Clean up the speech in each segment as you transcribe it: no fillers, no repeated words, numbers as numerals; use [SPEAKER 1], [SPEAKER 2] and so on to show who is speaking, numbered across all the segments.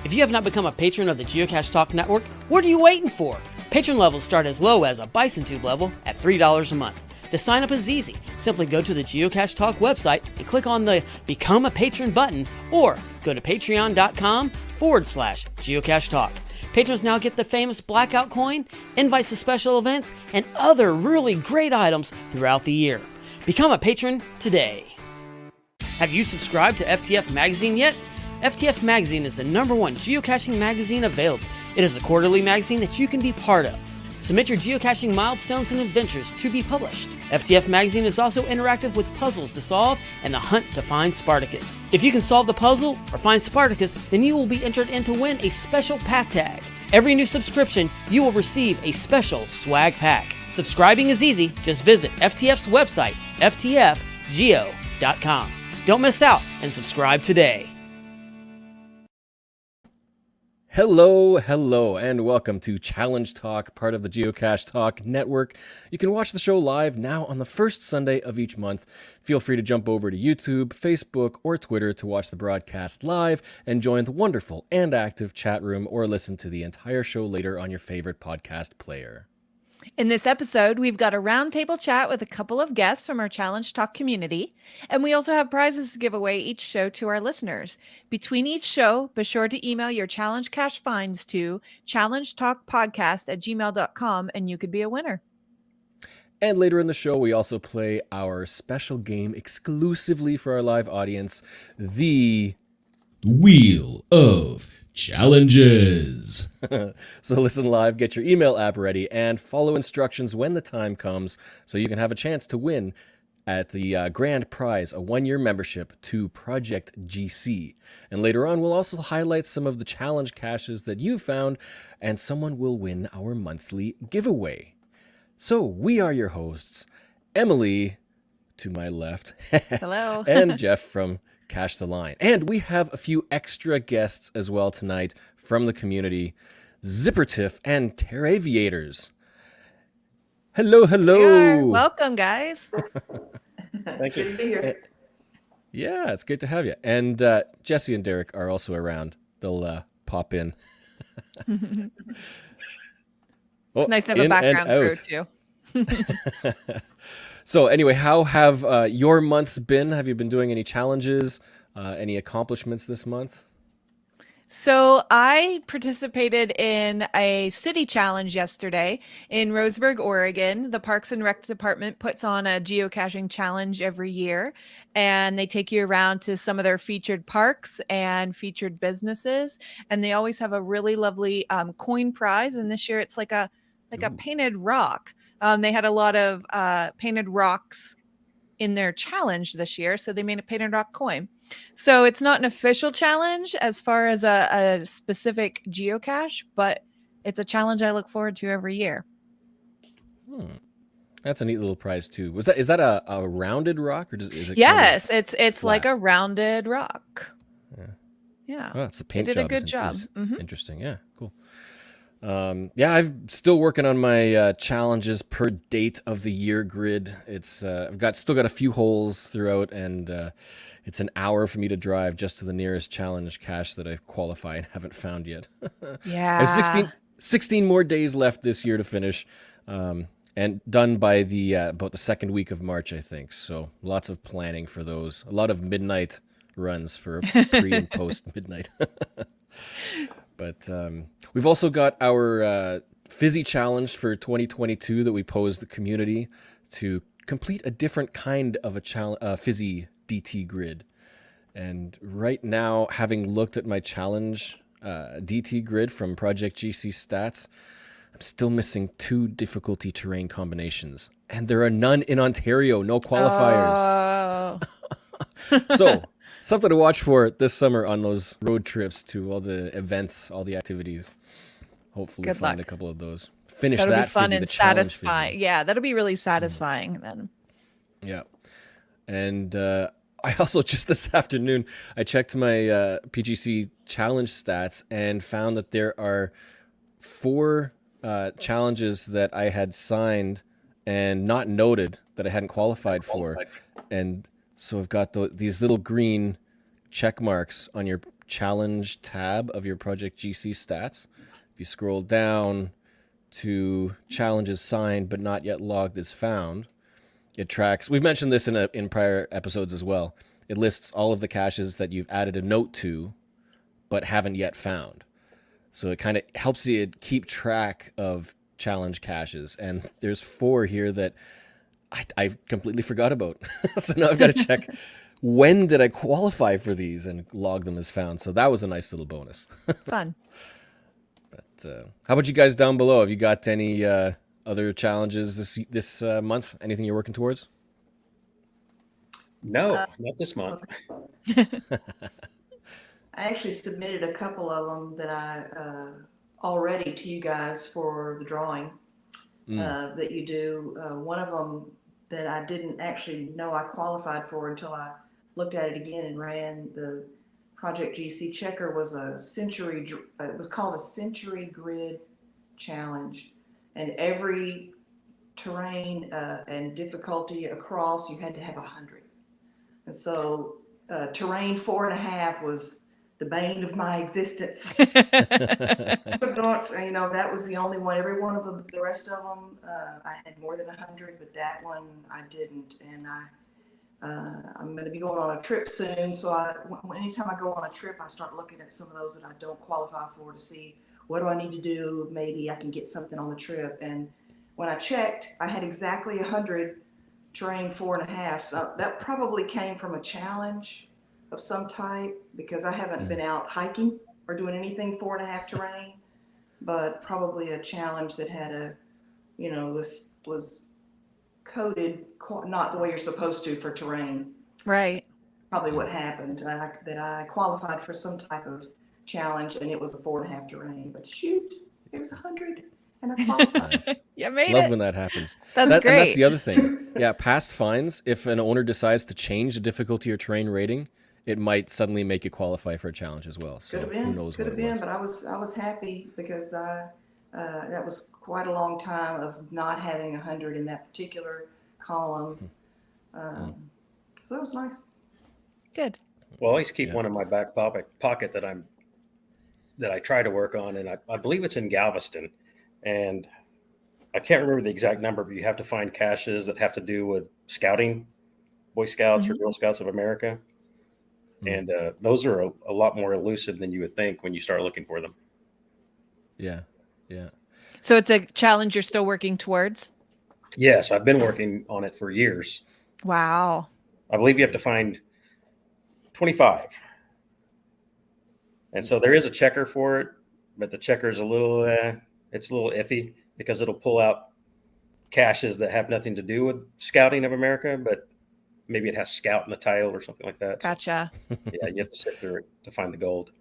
[SPEAKER 1] If you have not become a patron of the Geocache Talk Network, what are you waiting for? Patron levels start as low as a Bison Tube level at $3 a month. To sign up is easy. Simply go to the Geocache Talk website and click on the Become a Patron button, or go to patreon.com/Geocache Talk. Patrons now get the famous Blackout coin, invites to special events, and other really great items throughout the year. Become a patron today. Have you subscribed to FTF Magazine yet? FTF Magazine is the #1 geocaching magazine available. It is a quarterly magazine that you can be part of. Submit your geocaching milestones and adventures to be published. FTF Magazine is also interactive with puzzles to solve and the hunt to find Spartacus. If you can solve the puzzle or find Spartacus, then you will be entered in to win a special pack tag. Every new subscription, you will receive a special swag pack. Subscribing is easy. Just visit FTF's website, ftfgeo.com. Don't miss out and subscribe today.
[SPEAKER 2] Hello, and welcome to Challenge Talk, part of the Geocache Talk Network. You can watch the show live now on the first Sunday of each month. Feel free to jump over to YouTube, Facebook, or Twitter to watch the broadcast live and join the wonderful and active chat room, or listen to the entire show later on your favorite podcast player.
[SPEAKER 3] In this episode, we've got a roundtable chat with a couple of guests from our Challenge Talk community, and we also have prizes to give away each show to our listeners. Between each show, be sure to email your Challenge Cache finds to challengetalkpodcast@gmail.com, and you could be a winner.
[SPEAKER 2] And later in the show, we also play our special game exclusively for our live audience, the
[SPEAKER 4] Wheel of Challenges.
[SPEAKER 2] So listen live, get your email app ready, and follow instructions when the time comes so you can have a chance to win at the grand prize, a 1-year membership to Project GC. And later on, we'll also highlight some of the challenge caches that you found, and someone will win our monthly giveaway. So we are your hosts, Emily, to my left,
[SPEAKER 3] Hello.
[SPEAKER 2] and Geoff from Cache the Line. And we have a few extra guests as well tonight from the community, Zippertiff and Terraviators. Hello.
[SPEAKER 3] Welcome, guys.
[SPEAKER 2] Thank you. Yeah, it's great to have you. And Jesse and Derek are also around. They'll pop in.
[SPEAKER 3] It's nice to have a background crew, too.
[SPEAKER 2] So anyway, how have your months been? Have you been doing any challenges, any accomplishments this month?
[SPEAKER 3] So I participated in a city challenge yesterday in Roseburg, Oregon. The Parks and Rec Department puts on a geocaching challenge every year, and they take you around to some of their featured parks and featured businesses. And they always have a really lovely coin prize. And this year it's like a painted rock. They had a lot of painted rocks in their challenge this year, so they made a painted rock coin. So it's not an official challenge as far as a specific geocache, but it's a challenge I look forward to every year.
[SPEAKER 2] That's a neat little prize too. Is that a rounded rock, or is it?
[SPEAKER 3] Yes, it's
[SPEAKER 2] flat?
[SPEAKER 3] like a rounded rock. Yeah.
[SPEAKER 2] Oh, it's a paint
[SPEAKER 3] they did
[SPEAKER 2] job.
[SPEAKER 3] a good job.
[SPEAKER 2] Interesting. Yeah, cool. I'm still working on my challenges per date of the year grid. It's I've still got a few holes throughout, and it's an hour for me to drive just to the nearest challenge cache that I qualify and haven't found yet.
[SPEAKER 3] Yeah.
[SPEAKER 2] I have 16 more days left this year to finish, and done by the about the second week of March, I think. So lots of planning for those. A lot of midnight runs for pre and post midnight. But we've also got our Fizzy Challenge for 2022 that we posed the community to complete a different kind of a Fizzy DT grid. And right now, having looked at my challenge DT grid from Project GC Stats, I'm still missing 2 difficulty terrain combinations. And there are none in Ontario, no qualifiers.
[SPEAKER 3] Oh.
[SPEAKER 2] So... something to watch for this summer on those road trips to all the events, all the activities. Hopefully
[SPEAKER 3] Good
[SPEAKER 2] find
[SPEAKER 3] luck.
[SPEAKER 2] a couple of those. Finish
[SPEAKER 3] That'll
[SPEAKER 2] that
[SPEAKER 3] be fun
[SPEAKER 2] Fizzy,
[SPEAKER 3] and
[SPEAKER 2] the challenge
[SPEAKER 3] satisfying.
[SPEAKER 2] Fizzy.
[SPEAKER 3] Yeah, that'll be really satisfying then.
[SPEAKER 2] Yeah. And I also, just this afternoon, I checked my PGC challenge stats and found that there are 4 challenges that I had signed and not noted that I hadn't qualified for. And so I've got these little green check marks on your challenge tab of your Project GC stats. If you scroll down to challenges signed but not yet logged as found, it tracks. We've mentioned this in prior episodes as well. It lists all of the caches that you've added a note to but haven't yet found. So it kind of helps you keep track of challenge caches. And there's 4 here that I completely forgot about. So now I've got to check when did I qualify for these and log them as found. So that was a nice little bonus.
[SPEAKER 3] Fun.
[SPEAKER 2] But how about you guys down below? Have you got any other challenges this month? Anything you're working towards?
[SPEAKER 5] No, not this month.
[SPEAKER 6] I actually submitted a couple of them that I already to you guys for the drawing that you do. One of them that I didn't actually know I qualified for until I looked at it again and ran the Project GC checker was it was called a century grid challenge, and every terrain and difficulty across you had to have 100. And so terrain 4.5 was the bane of my existence. But not, that was the only one. Every one of them, the rest of them, I had more than 100, but that one I didn't. And I'm going to be going on a trip soon. So anytime I go on a trip, I start looking at some of those that I don't qualify for to see what do I need to do. Maybe I can get something on the trip. And when I checked, I had exactly 100 terrain 4.5. So that probably came from a challenge of some type, because I haven't been out hiking or doing anything 4.5 terrain, but probably a challenge that had was coded not the way you're supposed to for terrain.
[SPEAKER 3] Right.
[SPEAKER 6] Probably what happened, that I qualified for some type of challenge and it was a 4.5 terrain, but shoot, it was 100 and I qualified.
[SPEAKER 2] Nice.
[SPEAKER 3] You made
[SPEAKER 2] Love
[SPEAKER 3] it.
[SPEAKER 2] when that happens.
[SPEAKER 3] That's
[SPEAKER 2] And
[SPEAKER 3] great.
[SPEAKER 2] that's the other thing. Yeah, past fines, if an owner decides to change the difficulty or terrain rating, it might suddenly make you qualify for a challenge as well. So who knows what it was.
[SPEAKER 6] But I was happy because that was quite a long time of not having 100 in that particular column. So that was nice.
[SPEAKER 3] Good.
[SPEAKER 5] Well, I always keep one in my back pocket that I try to work on, and I believe it's in Galveston, and I can't remember the exact number, but you have to find caches that have to do with scouting, Boy Scouts or Girl Scouts of America. And those are a lot more elusive than you would think when you start looking for them.
[SPEAKER 2] Yeah, yeah.
[SPEAKER 3] So it's a challenge you're still working towards?
[SPEAKER 5] Yes, I've been working on it for years.
[SPEAKER 3] Wow.
[SPEAKER 5] I believe you have to find 25. And so there is a checker for it, but the checker is it's a little iffy because it'll pull out caches that have nothing to do with Scouting of America, but maybe it has Scout in the title or something like that.
[SPEAKER 3] Gotcha.
[SPEAKER 5] So, yeah, you have to sift through it to find the gold.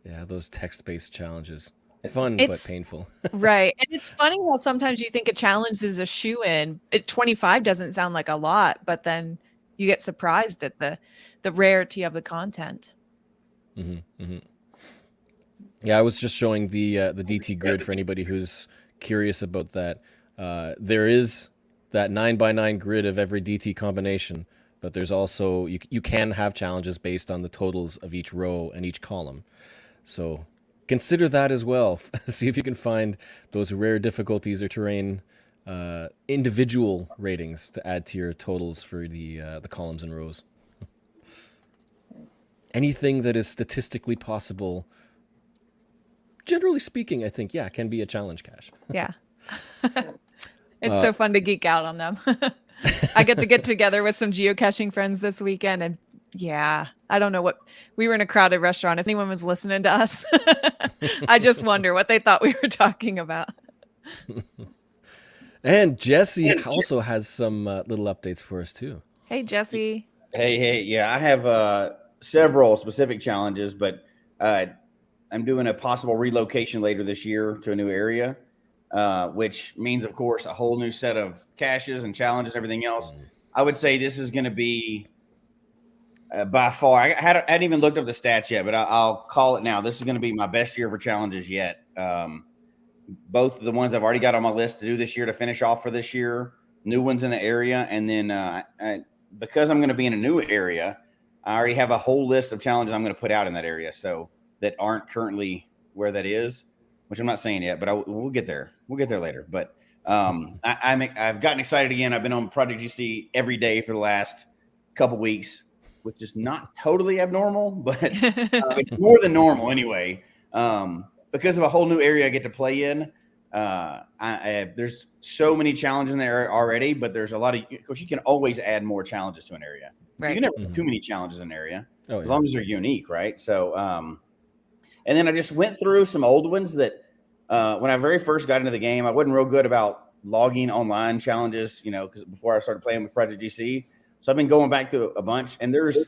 [SPEAKER 2] Yeah, those text-based challenges. Fun,
[SPEAKER 3] It's-
[SPEAKER 2] but painful.
[SPEAKER 3] Right. And it's funny how sometimes you think a challenge is a shoe-in. 25 doesn't sound like a lot, but then you get surprised at the rarity of the content.
[SPEAKER 2] Yeah, I was just showing the DT grid for anybody who's curious about that. There is that 9x9 grid of every DT combination, but there's also you can have challenges based on the totals of each row and each column. So consider that as well. See if you can find those rare difficulties or terrain individual ratings to add to your totals for the columns and rows. Anything that is statistically possible, generally speaking, I think, can be a challenge cache.
[SPEAKER 3] Yeah. It's so fun to geek out on them. I get together with some geocaching friends this weekend, and I don't know what, we were in a crowded restaurant. If anyone was listening to us, I just wonder what they thought we were talking about.
[SPEAKER 2] And Jesse also has some little updates for us too.
[SPEAKER 3] Hey, Jesse.
[SPEAKER 7] Hey, yeah, I have several specific challenges, but I'm doing a possible relocation later this year to a new area, which means, of course, a whole new set of caches and challenges, everything else. I would say this is going to be by far, I hadn't even looked up the stats yet, but I'll call it now. This is going to be my best year for challenges yet. Both of the ones I've already got on my list to do this year to finish off for this year, new ones in the area. And then because I'm going to be in a new area, I already have a whole list of challenges I'm going to put out in that area, so that aren't currently where that is, which I'm not saying yet, but we'll get there. We'll get there later. But I've gotten excited again. I've been on Project GC every day for the last couple weeks, which is not totally abnormal, but it's more than normal anyway. Because of a whole new area I get to play in. There's so many challenges in there already, but there's a lot of, course, you can always add more challenges to an area.
[SPEAKER 3] Right.
[SPEAKER 7] You can never have too many challenges in an area,
[SPEAKER 2] Oh,
[SPEAKER 7] as long as they're unique, right? So, and then I just went through some old ones that when I very first got into the game, I wasn't real good about logging online challenges, because before I started playing with Project GC. So I've been going back to a bunch, and there's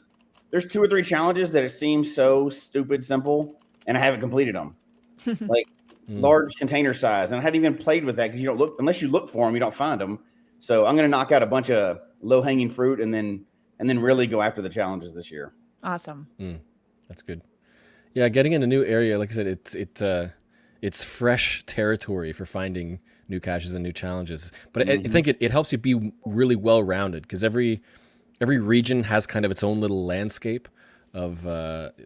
[SPEAKER 7] 2 or 3 challenges that it seems so stupid simple, and I haven't completed them. Like large container size, and I hadn't even played with that because you don't look, unless you look for them, you don't find them. So I'm going to knock out a bunch of low hanging fruit, and then really go after the challenges this year.
[SPEAKER 3] Awesome.
[SPEAKER 2] That's good. Yeah, getting in a new area, like I said, it's fresh territory for finding new caches and new challenges. But I think it helps you be really well rounded, because every region has kind of its own little landscape of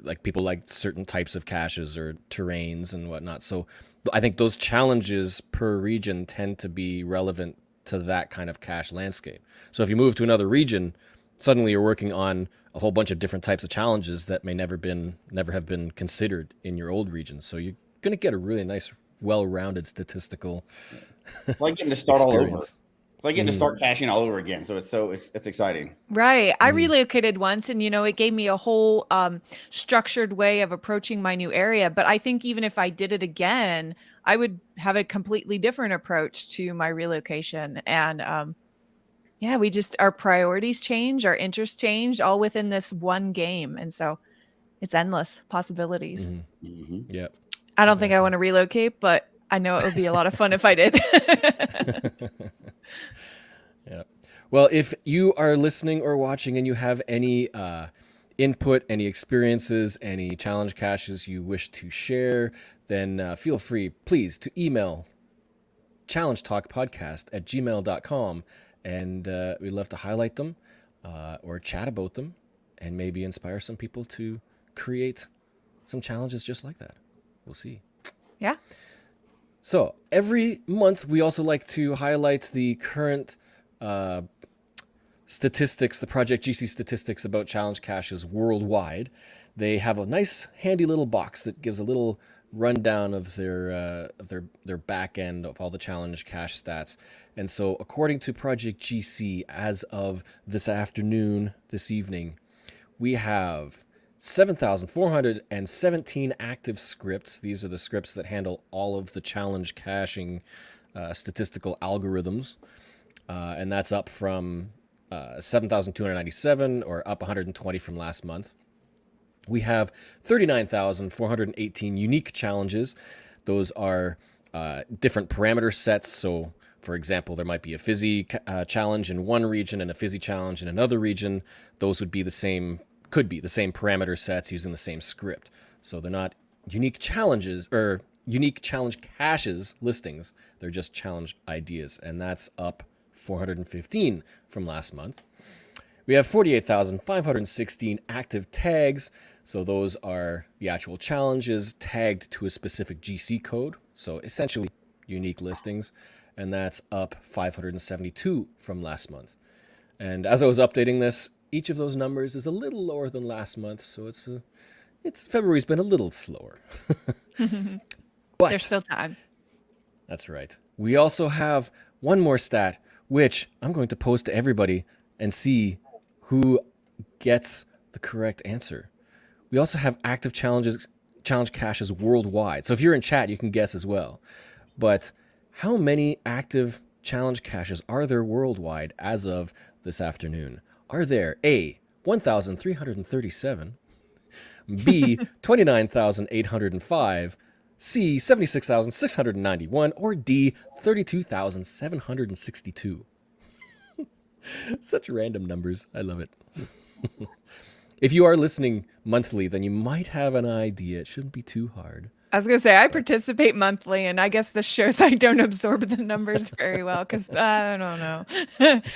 [SPEAKER 2] like people like certain types of caches or terrains and whatnot. So I think those challenges per region tend to be relevant to that kind of cache landscape. So if you move to another region, suddenly you're working on a whole bunch of different types of challenges that may never have been considered in your old region. So you're going to get a really nice, well-rounded statistical
[SPEAKER 7] It's like getting to start all over.
[SPEAKER 2] experience.
[SPEAKER 7] It's like getting to start caching all over again. So it's exciting.
[SPEAKER 3] Right. I relocated once, and it gave me a whole structured way of approaching my new area. But I think even if I did it again, I would have a completely different approach to my relocation. And our priorities change, our interests change, all within this one game. And so it's endless possibilities.
[SPEAKER 2] Yeah.
[SPEAKER 3] I don't think I want to relocate, but I know it would be a lot of fun if I did.
[SPEAKER 2] Yeah. Well, if you are listening or watching and you have any input, any experiences, any challenge caches you wish to share, then feel free, please, to email challengetalkpodcast@gmail.com, and we'd love to highlight them or chat about them and maybe inspire some people to create some challenges just like that. We'll see.
[SPEAKER 3] Yeah.
[SPEAKER 2] So every month, we also like to highlight the current statistics, the Project GC statistics about challenge caches worldwide. They have a nice, handy little box that gives a little rundown of their back end of all the challenge cache stats. And so, according to Project GC, as of this evening, we have 7,417 active scripts. These are the scripts that handle all of the challenge caching statistical algorithms. And that's up from 7,297, or up 120 from last month. We have 39,418 unique challenges. Those are different parameter sets. So, for example, there might be a fizzy challenge in one region and a fizzy challenge in another region. Those would be could be the same parameter sets using the same script. So they're not unique challenges or unique challenge caches listings. They're just challenge ideas, and that's up 415 from last month. We have 48,516 active tags. So those are the actual challenges tagged to a specific GC code. So essentially unique listings, and that's up 572 from last month. And as I was updating this, each of those numbers is a little lower than last month, so February's been a little slower. But
[SPEAKER 3] there's still time.
[SPEAKER 2] That's right. We also have one more stat, which I'm going to post to everybody and see who gets the correct answer. We also have active challenge caches worldwide. So if you're in chat, you can guess as well. But how many active challenge caches are there worldwide as of this afternoon? Are there A, 1,337, B, 29,805, C, 76,691, or D, 32,762? Such random numbers. I love it. If you are listening monthly, then you might have an idea. It shouldn't be too hard.
[SPEAKER 3] I was going to say, I participate monthly, and I guess this shows I don't absorb the numbers very well, because I don't know.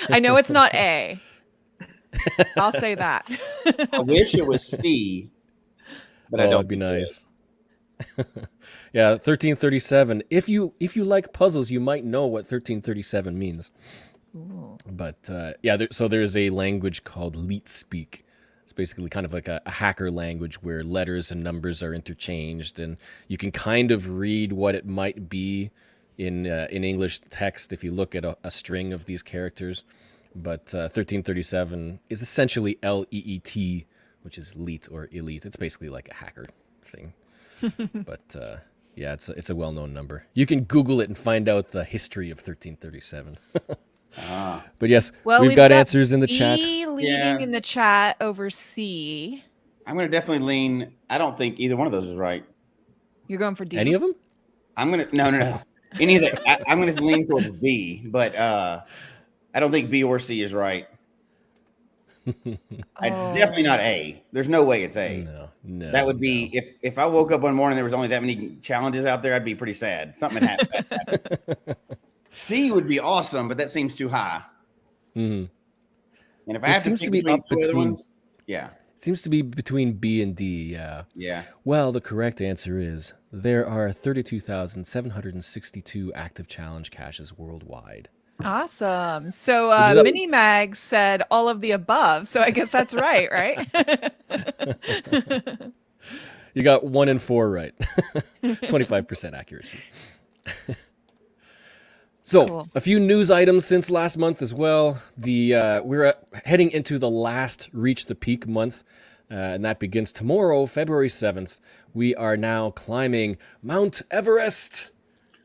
[SPEAKER 3] I know it's not A. I'll say that.
[SPEAKER 7] I wish it was C, but I
[SPEAKER 2] Oh,
[SPEAKER 7] don't.
[SPEAKER 2] it'd be
[SPEAKER 7] think it
[SPEAKER 2] nice. Yeah, 1337. If you like puzzles, you might know what 1337 means. But so there's a language called Leet Speak. It's basically kind of like a hacker language where letters and numbers are interchanged, and you can kind of read what it might be in English text if you look at a string of these characters. But 1337 is essentially LEET, which is Leet or elite. It's basically like a hacker thing. But yeah, it's a well-known number. You can Google it and find out the history of 1337. But yes,
[SPEAKER 3] Well,
[SPEAKER 2] we've got answers in the chat.
[SPEAKER 3] B leading
[SPEAKER 7] Yeah.
[SPEAKER 3] in the chat over C.
[SPEAKER 7] I'm going to definitely lean. I don't think either one of those is right.
[SPEAKER 3] You're going for D.
[SPEAKER 2] Any of them?
[SPEAKER 7] I'm going to no. Any of that. I'm going to lean towards D, but I don't think B or C is right. It's definitely not A. There's no way it's A.
[SPEAKER 2] No.
[SPEAKER 7] That would be if I woke up one morning and there was only that many challenges out there, I'd be pretty sad. Something had happened. C would be awesome, but that seems too high.
[SPEAKER 2] Mm-hmm.
[SPEAKER 7] And if I have to pick between two other ones, yeah.
[SPEAKER 2] It seems to be between B and D, yeah.
[SPEAKER 7] Yeah.
[SPEAKER 2] Well, the correct answer is there are 32,762 active challenge caches worldwide.
[SPEAKER 3] Awesome. So
[SPEAKER 2] Which is
[SPEAKER 3] Mini Mag said all of the above. So I guess that's right, right?
[SPEAKER 2] You got 1 in 4 right. 25% accuracy. So,
[SPEAKER 3] Cool.
[SPEAKER 2] a few news items since last month as well. We're heading into the last Reach the Peak month, and that begins tomorrow, February 7th. We are now climbing Mount Everest,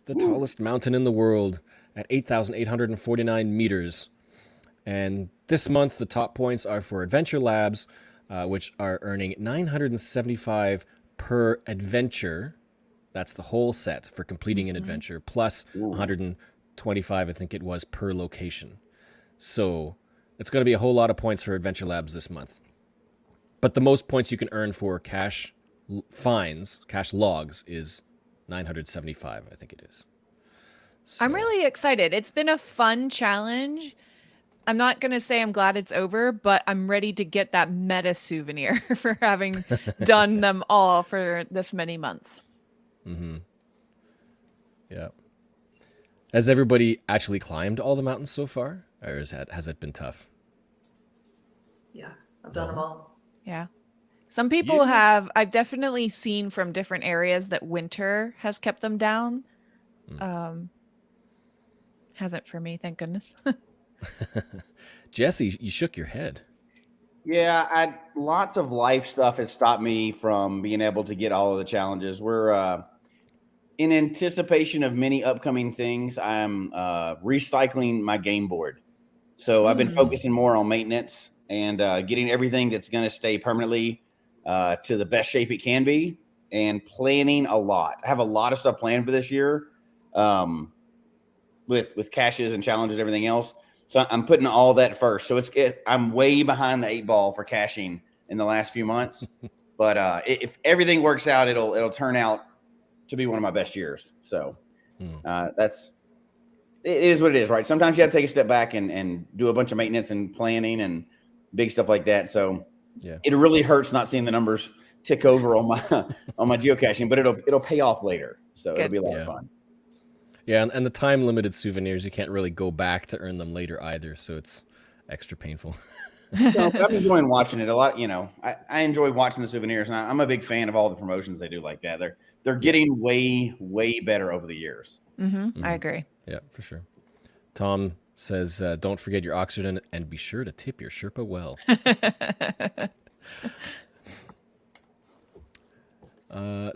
[SPEAKER 2] the tallest mountain in the world, at 8,849 meters. And this month, the top points are for Adventure Labs, which are earning 975 per adventure. That's the whole set for completing an adventure, plus 125, I think it was, per location. So it's going to be a whole lot of points for Adventure Labs this month. But the most points you can earn for cache finds, cache logs, is 975, I think it is. So,
[SPEAKER 3] I'm really excited. It's been a fun challenge. I'm not going to say I'm glad it's over, but I'm ready to get that meta souvenir for having done them all for this many months.
[SPEAKER 2] Mm-hmm. Yeah. Has everybody actually climbed all the mountains so far? Or has it been tough?
[SPEAKER 6] Yeah, I've done them all.
[SPEAKER 3] Yeah. Some people have, I've definitely seen from different areas that winter has kept them down. Hasn't for me, thank goodness.
[SPEAKER 2] Jesse, you shook your head.
[SPEAKER 7] Yeah, lots of life stuff has stopped me from being able to get all of the challenges. We're in anticipation of many upcoming things. I'm recycling my game board. So I've been focusing more on maintenance and getting everything that's going to stay permanently to the best shape it can be, and planning a lot. I have a lot of stuff planned for this year with caches and challenges, everything else. So I'm putting all that first. So I'm way behind the 8 ball for caching in the last few months. But if everything works out, it'll turn out to be one of my best years. So it is what it is, right? Sometimes you have to take a step back and do a bunch of maintenance and planning and big stuff like that. So it really hurts not seeing the numbers tick over on my geocaching, but it'll pay off later. So it'll be a lot of fun.
[SPEAKER 2] Yeah, and the time-limited souvenirs, you can't really go back to earn them later either, so it's extra painful.
[SPEAKER 7] No, but I'm enjoying watching it a lot. I enjoy watching the souvenirs, and I'm a big fan of all the promotions they do like that. They're getting way, way better over the years.
[SPEAKER 3] I agree.
[SPEAKER 2] Yeah, for sure. Tom says, don't forget your oxygen and be sure to tip your Sherpa well.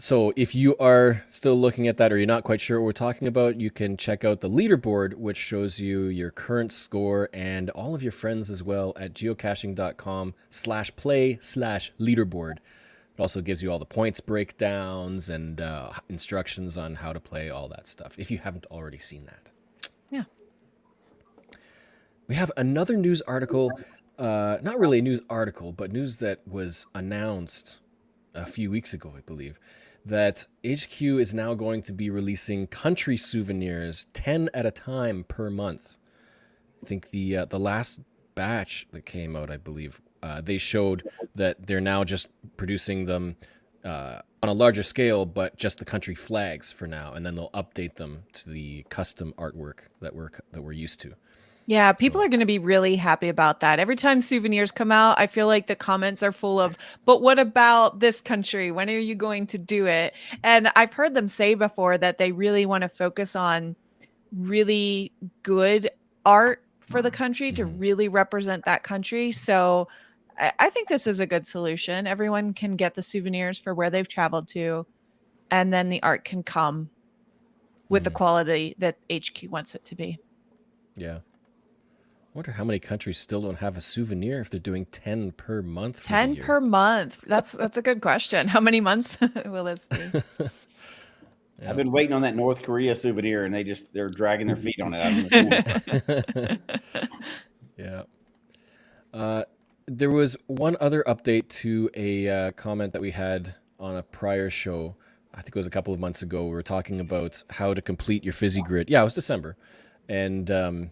[SPEAKER 2] So if you are still looking at that or you're not quite sure what we're talking about, you can check out the leaderboard, which shows you your current score and all of your friends as well at geocaching.com/play/leaderboard. It also gives you all the points breakdowns and instructions on how to play, all that stuff, if you haven't already seen that.
[SPEAKER 3] Yeah.
[SPEAKER 2] We have another news article, not really a news article, but news that was announced a few weeks ago, I believe, that HQ is now going to be releasing country souvenirs 10 at a time per month. I think the last batch that came out, I believe, they showed that they're now just producing them on a larger scale, but just the country flags for now, and then they'll update them to the custom artwork that we're used to.
[SPEAKER 3] Yeah, people are going to be really happy about that. Every time souvenirs come out, I feel like the comments are full of, but what about this country? When are you going to do it? And I've heard them say before that they really want to focus on really good art for the country to really represent that country. So I think this is a good solution. Everyone can get the souvenirs for where they've traveled to, and then the art can come with the quality that HQ wants it to be.
[SPEAKER 2] Yeah. I wonder how many countries still don't have a souvenir if they're doing 10 per month.
[SPEAKER 3] 10 per month. That's a good question. How many months will this be?
[SPEAKER 2] Yeah.
[SPEAKER 7] I've been waiting on that North Korea souvenir, and they're dragging their feet on it.
[SPEAKER 2] Yeah. There was one other update to a comment that we had on a prior show. I think it was a couple of months ago. We were talking about how to complete your fizzy grid. Yeah, it was December. And I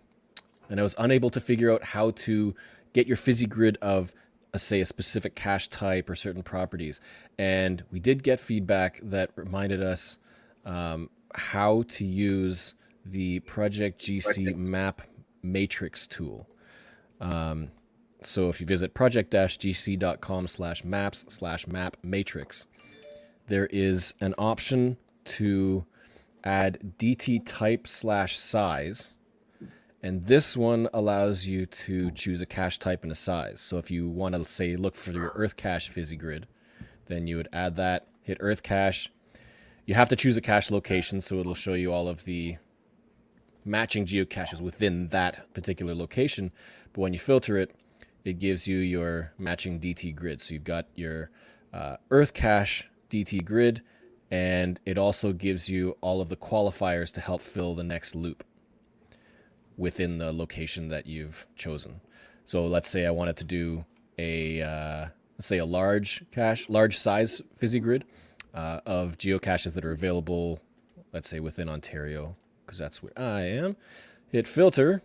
[SPEAKER 2] was unable to figure out how to get your fizzy grid of, say, a specific cache type or certain properties. And we did get feedback that reminded us how to use the Project GC map matrix tool. So if you visit project-gc.com/maps/map matrix, there is an option to add DT type/size. And this one allows you to choose a cache type and a size. So if you want to, say, look for your Earth cache fizzy grid, then you would add that, hit Earth cache. You have to choose a cache location, so it'll show you all of the matching geocaches within that particular location. But when you filter it, it gives you your matching DT grid. So you've got your Earth cache DT grid, and it also gives you all of the qualifiers to help fill the next loop within the location that you've chosen. So let's say I wanted to do a large size fizzy grid of geocaches that are available, let's say within Ontario, because that's where I am. Hit filter,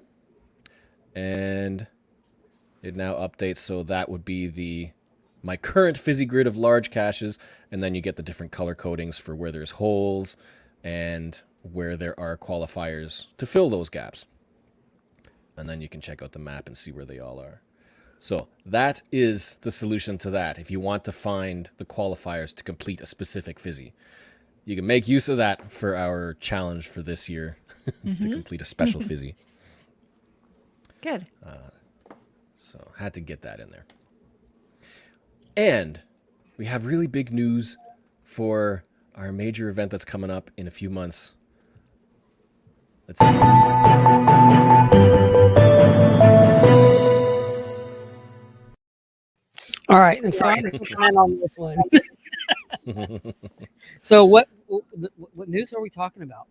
[SPEAKER 2] and it now updates. So that would be my current fizzy grid of large caches, and then you get the different color codings for where there's holes and where there are qualifiers to fill those gaps. And then you can check out the map and see where they all are. So that is the solution to that. If you want to find the qualifiers to complete a specific fizzy, you can make use of that for our challenge for this year to complete a special fizzy.
[SPEAKER 3] Good.
[SPEAKER 2] So had to get that in there. And we have really big news for our major event that's coming up in a few months. Let's see.
[SPEAKER 1] All right, and so I'm going to comment on this one. So what news are we talking about?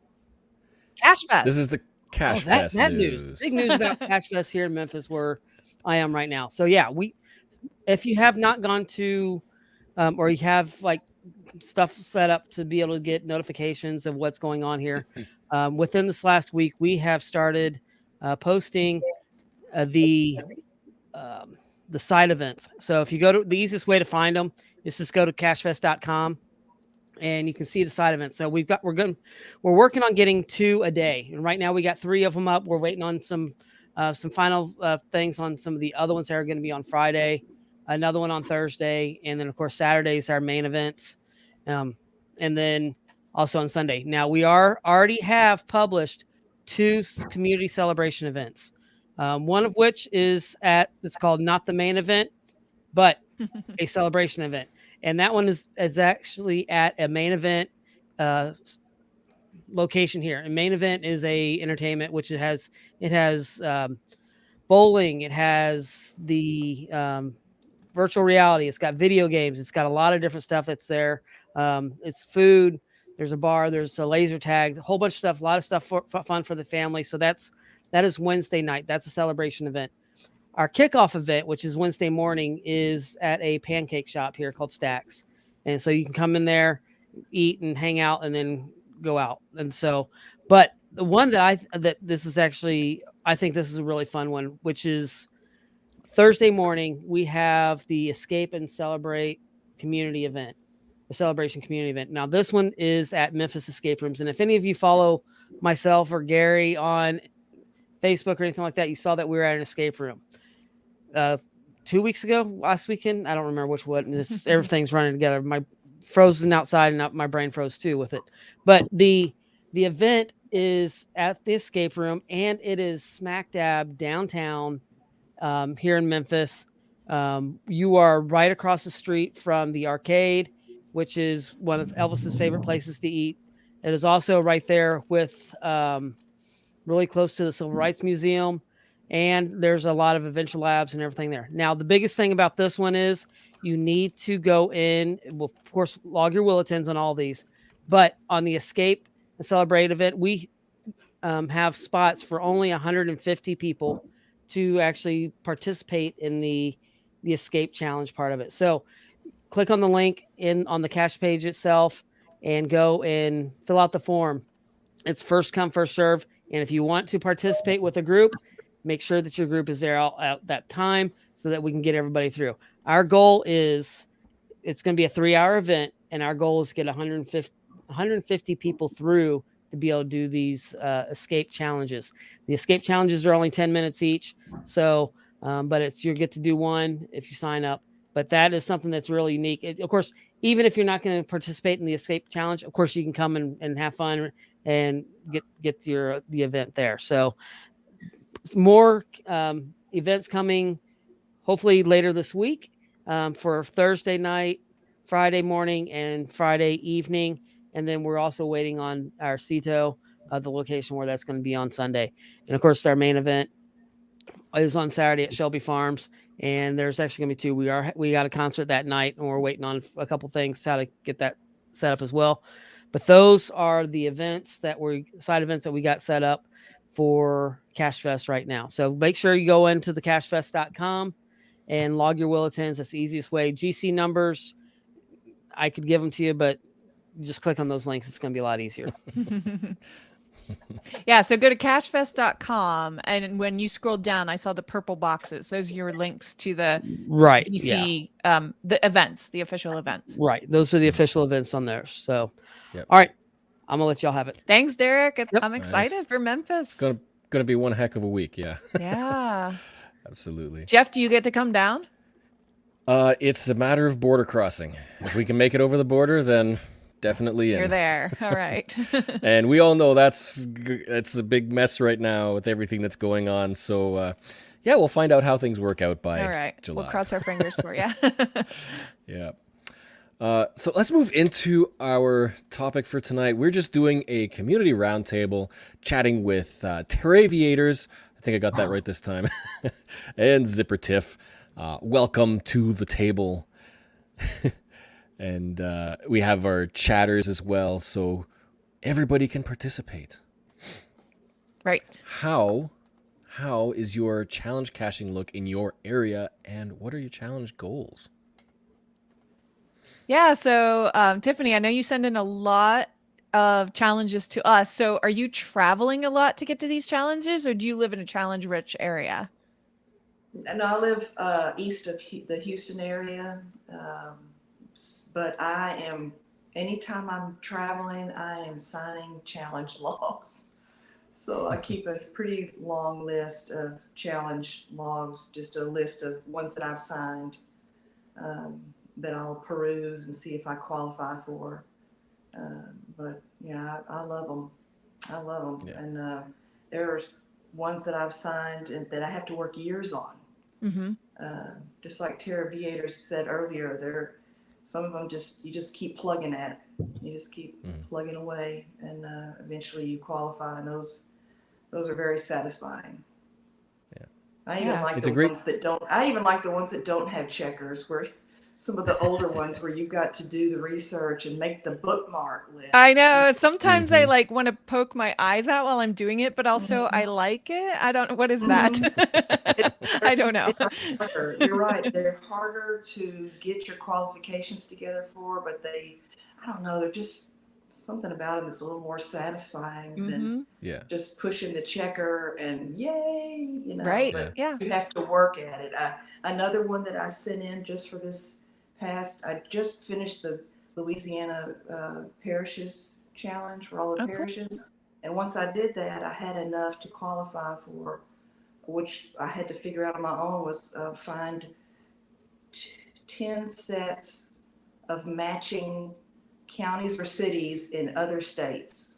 [SPEAKER 3] Cache Fest.
[SPEAKER 2] This is the Cache Fest
[SPEAKER 1] that
[SPEAKER 2] news.
[SPEAKER 1] Big news about Cache Fest here in Memphis, where I am right now. So yeah, if you have not gone to, or you have like stuff set up to be able to get notifications of what's going on here, within this last week, we have started posting the side events. So if you go to the easiest way to find them is just go to cachefest.com and you can see the side events. So we're working on getting 2 a day. And right now we got 3 of them up. We're waiting on some final things on some of the other ones that are going to be on Friday, another one on Thursday. And then of course, Saturday is our main events. And then also on Sunday. Now we already have published 2 community celebration events. One of which it's called Not the Main Event, but a celebration event. And that one is actually at a main event location here. And main event is a entertainment, which it has bowling. It has the virtual reality. It's got video games. It's got a lot of different stuff that's there. It's food. There's a bar. There's a laser tag, a whole bunch of stuff, a lot of stuff for fun for the family. So that is Wednesday night. That's a celebration event. Our kickoff event, which is Wednesday morning, is at a pancake shop here called Stacks. And so you can come in there, eat and hang out, and then go out. And so, but the one I think this is a really fun one, which is Thursday morning, we have the Escape and Celebrate community event, the Celebration community event. Now, this one is at Memphis Escape Rooms. And if any of you follow myself or Gary on Facebook or anything like that, you saw that we were at an escape room 2 weeks ago, last weekend. I don't remember which one. Everything's running together. My frozen outside and my brain froze too with it. But the event is at the escape room, and it is smack dab downtown here in Memphis. You are right across the street from the arcade, which is one of Elvis's favorite places to eat. It is also right there with really close to the Civil Rights Museum, and there's a lot of adventure labs and everything there. Now, the biggest thing about this one is you need to go in, well, of course, log your Willetins on all these, but on the Escape and Celebrate event, we have spots for only 150 people to actually participate in the Escape Challenge part of it. So click on the link on the cache page itself and go and fill out the form. It's first come, first serve. And if you want to participate with a group, make sure that your group is there at that time so that we can get everybody through. Our goal is it's going to be a 3-hour event, and our goal is to get 150 people through to be able to do these escape challenges. The escape challenges are only 10 minutes each. So, but you get to do one if you sign up. But that is something that's really unique. Of course, even if you're not going to participate in the escape challenge, of course, you can come and have fun and get the event there. So more events coming hopefully later this week for Thursday night, Friday morning, and Friday evening. And then we're also waiting on our CETO, the location where that's going to be on Sunday. And of course, our main event is on Saturday at Shelby Farms. And there's actually going to be 2. We got a concert that night, and we're waiting on a couple things, how to get that set up as well. But those are the side events that we got set up for Cache Fest right now. So make sure you go into the cachefest.com and log your Willetins. That's the easiest way. GC numbers, I could give them to you, but just click on those links. It's going to be a lot easier.
[SPEAKER 3] Yeah, so go to cachefest.com, and when you scroll down, I saw the purple boxes. Those are your links to the GC, the events, the official events.
[SPEAKER 1] Right. Those are the official events on there. So,
[SPEAKER 2] Yep.
[SPEAKER 1] All right. I'm going to let y'all have it.
[SPEAKER 3] Thanks, Derek.
[SPEAKER 1] Yep.
[SPEAKER 3] I'm excited for Memphis.
[SPEAKER 2] It's gonna be one heck of a week. Yeah.
[SPEAKER 3] Yeah.
[SPEAKER 2] Absolutely.
[SPEAKER 3] Jeff, do you get to come down?
[SPEAKER 2] It's a matter of border crossing. If we can make it over the border, then definitely in.
[SPEAKER 3] You're there. All right.
[SPEAKER 2] And we all know it's a big mess right now with everything that's going on. So, we'll find out how things work out by
[SPEAKER 3] All right.
[SPEAKER 2] July.
[SPEAKER 3] We'll cross our fingers for you.
[SPEAKER 2] Yeah. So let's move into our topic for tonight. We're just doing a community roundtable, chatting with Terraviators. I think I got that right this time. And Zipper Tiff. Welcome to the table. And we have our chatters as well, so everybody can participate.
[SPEAKER 3] Right.
[SPEAKER 2] How is your challenge caching look in your area, and what are your challenge goals?
[SPEAKER 3] Yeah. So, Tiffany, I know you send in a lot of challenges to us. So are you traveling a lot to get to these challenges, or do you live in a challenge-rich area?
[SPEAKER 6] No, I live east of the Houston area, but anytime I'm traveling, I am signing challenge logs. So I keep a pretty long list of challenge logs, just a list of ones that I've signed that I'll peruse and see if I qualify for. But yeah, I love them. I love them. Yeah. And there's ones that I've signed and that I have to work years on.
[SPEAKER 3] Mm-hmm.
[SPEAKER 6] Just like Terraviators said earlier, some of them you just keep plugging at. You just keep plugging away, and eventually you qualify. And those are very satisfying.
[SPEAKER 2] Yeah.
[SPEAKER 6] I even like the ones that don't have checkers, where some of the older ones where you've got to do the research and make the bookmark list.
[SPEAKER 3] I know. Sometimes I want to poke my eyes out while I'm doing it, but also I like it. I don't know. What is that? I don't know.
[SPEAKER 6] You're right. They're harder to get your qualifications together for, but I don't know. They're just something about them that's a little more satisfying
[SPEAKER 3] Mm-hmm.
[SPEAKER 6] than
[SPEAKER 2] Yeah.
[SPEAKER 6] just pushing the checker and yay,
[SPEAKER 3] Right.
[SPEAKER 6] but
[SPEAKER 3] Yeah.
[SPEAKER 6] you have to work at it. Another one that I sent in just for this I just finished the Louisiana parishes challenge for all the
[SPEAKER 3] Oh, cool.
[SPEAKER 6] parishes. And once I did that, I had enough to qualify for, which I had to figure out on my own, was find 10 sets of matching counties or cities in other states.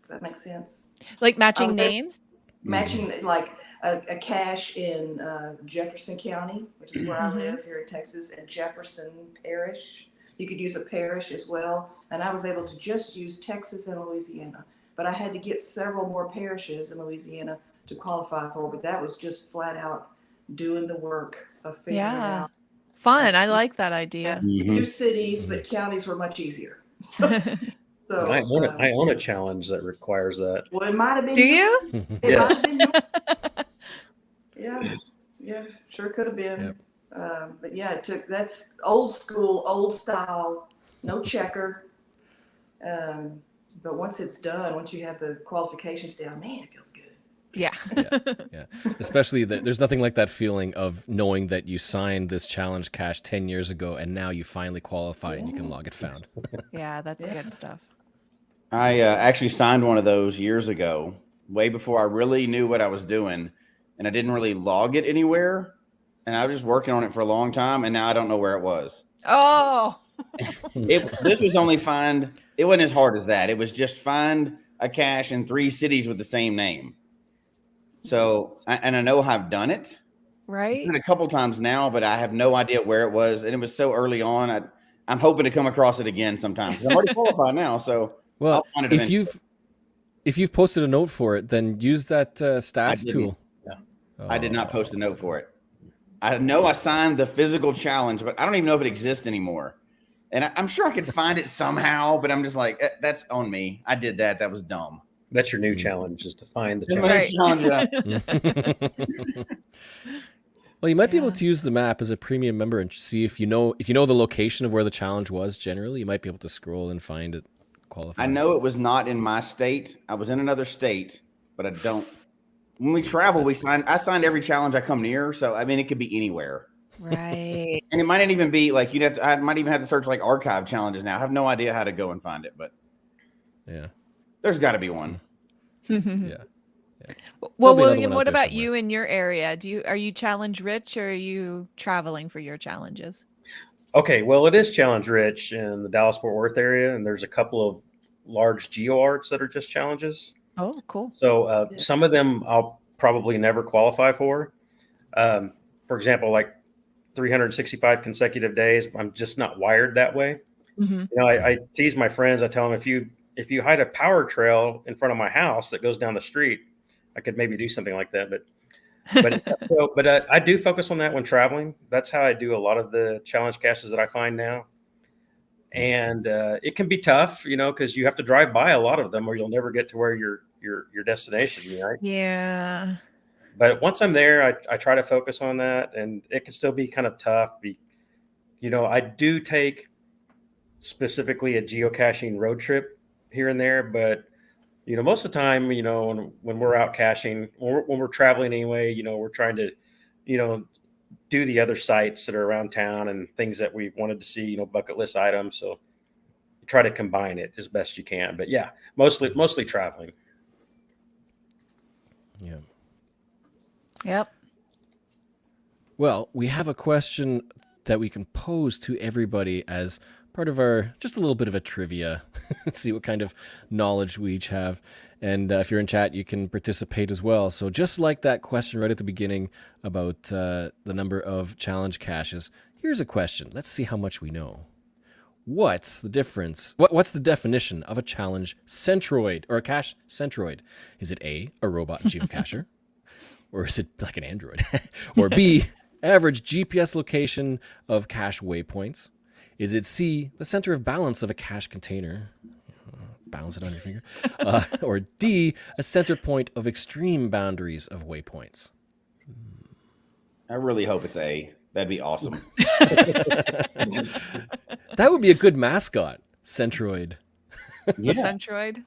[SPEAKER 6] Does that make sense?
[SPEAKER 3] Like matching
[SPEAKER 6] was-
[SPEAKER 3] names?
[SPEAKER 6] Matching like a cache in Jefferson County, which is where I
[SPEAKER 3] Mhm.
[SPEAKER 6] live here in Texas, and Jefferson Parish. You could use a parish as well. And I was able to just use Texas and Louisiana. But I had to get several more parishes in Louisiana to qualify for. But that was just flat out doing the work of figuring it
[SPEAKER 3] Yeah.
[SPEAKER 6] out.
[SPEAKER 3] Fun. I like that idea.
[SPEAKER 6] New cities, but counties were much easier. So,
[SPEAKER 5] I own a challenge that requires that.
[SPEAKER 6] well, it might have been.
[SPEAKER 3] Do you?
[SPEAKER 6] It might
[SPEAKER 5] Yes.
[SPEAKER 6] have been. Yeah, sure could have been.
[SPEAKER 2] Yep.
[SPEAKER 6] But yeah, that's old school, old style, no checker. But once it's done, once you have the qualifications down, man, it feels good.
[SPEAKER 3] Yeah.
[SPEAKER 2] Yeah. Especially there's nothing like that feeling of knowing that you signed this challenge cache 10 years ago and now you finally qualify and you can log it found.
[SPEAKER 3] Yeah, that's good stuff.
[SPEAKER 7] I actually signed one of those years ago, way before I really knew what I was doing, and I didn't really log it anywhere. And I was just working on it for a long time, and now I don't know where it was.
[SPEAKER 3] Oh.
[SPEAKER 7] This was only find. It wasn't as hard as that. It was just find a cache in 3 cities with the same name. So, and I know I've done it.
[SPEAKER 3] Right.
[SPEAKER 7] I've done it a couple times now, but I have no idea where it was, and it was so early on. I'm hoping to come across it again sometime because I'm already qualified now. So,
[SPEAKER 2] Well,
[SPEAKER 7] I'll find it
[SPEAKER 2] if
[SPEAKER 7] eventually.
[SPEAKER 2] you've posted a note for it, then use that stats
[SPEAKER 7] didn't.
[SPEAKER 2] tool.
[SPEAKER 7] I did not post a note for it. I know I signed the physical challenge, but I don't even know if it exists anymore. And I'm sure I could find it somehow, but I'm just like, that's on me. I did that. That was dumb.
[SPEAKER 5] That's your new challenge, is to find the
[SPEAKER 7] That's my
[SPEAKER 5] challenge.
[SPEAKER 7] next challenge, yeah.
[SPEAKER 2] Well, you might be able to use the map as a premium member and see if you know the location of where the challenge was. Generally, you might be able to scroll and find it. Qualify.
[SPEAKER 7] I know it was not in my state. I was in another state, but I don't. When we travel, I signed every challenge I come near. So, I mean, it could be anywhere.
[SPEAKER 3] Right.
[SPEAKER 7] And it might not even be like I might even have to search like archive challenges now. I have no idea how to go and find it, but
[SPEAKER 2] yeah,
[SPEAKER 7] there's got to be one.
[SPEAKER 2] yeah.
[SPEAKER 3] Well,
[SPEAKER 2] There'll be another
[SPEAKER 3] William,
[SPEAKER 2] one out
[SPEAKER 3] what
[SPEAKER 2] there
[SPEAKER 3] about
[SPEAKER 2] somewhere.
[SPEAKER 3] you in your area? Are you challenge rich, or are you traveling for your challenges?
[SPEAKER 5] Okay, well, it is challenge rich in the Dallas-Fort Worth area, and there's a couple of large geo arts that are just challenges.
[SPEAKER 3] Oh, cool.
[SPEAKER 5] So some of them I'll probably never qualify for. For example, like 365 consecutive days, I'm just not wired that way.
[SPEAKER 3] Mm-hmm.
[SPEAKER 5] You know, I tease my friends. I tell them, if you hide a power trail in front of my house that goes down the street, I could maybe do something like that. But I do focus on that when traveling. That's how I do a lot of the challenge caches that I find now. And it can be tough, you know, because you have to drive by a lot of them, or you'll never get to where your destination. Right?
[SPEAKER 3] Yeah.
[SPEAKER 5] But once I'm there, I try to focus on that, and it can still be kind of tough. You know, I do take specifically a geocaching road trip here and there, but you know, most of the time, you know, when we're out caching, when we're traveling anyway, you know, we're trying to, you know, do the other sites that are around town and things that we've wanted to see, you know, bucket list items. So you try to combine it as best you can. But yeah, mostly traveling.
[SPEAKER 2] Yeah.
[SPEAKER 3] Yep.
[SPEAKER 2] Well, we have a question that we can pose to everybody as part of our, just a little bit of a trivia. See what kind of knowledge we each have. And if you're in chat, you can participate as well. So just like that question right at the beginning about the number of challenge caches, here's a question. Let's see how much we know. What's the difference? What's the definition of a challenge centroid or a cache centroid? Is it A, a robot geocacher? Or is it like an android? Or B, average GPS location of cache waypoints? Is it C, the center of balance of a cache container? Balance it on your finger. Or D, a center point of extreme boundaries of waypoints?
[SPEAKER 7] I really hope it's A. That'd be awesome.
[SPEAKER 2] That would be a good mascot, Centroid.
[SPEAKER 3] The
[SPEAKER 7] Yeah.
[SPEAKER 3] Centroid.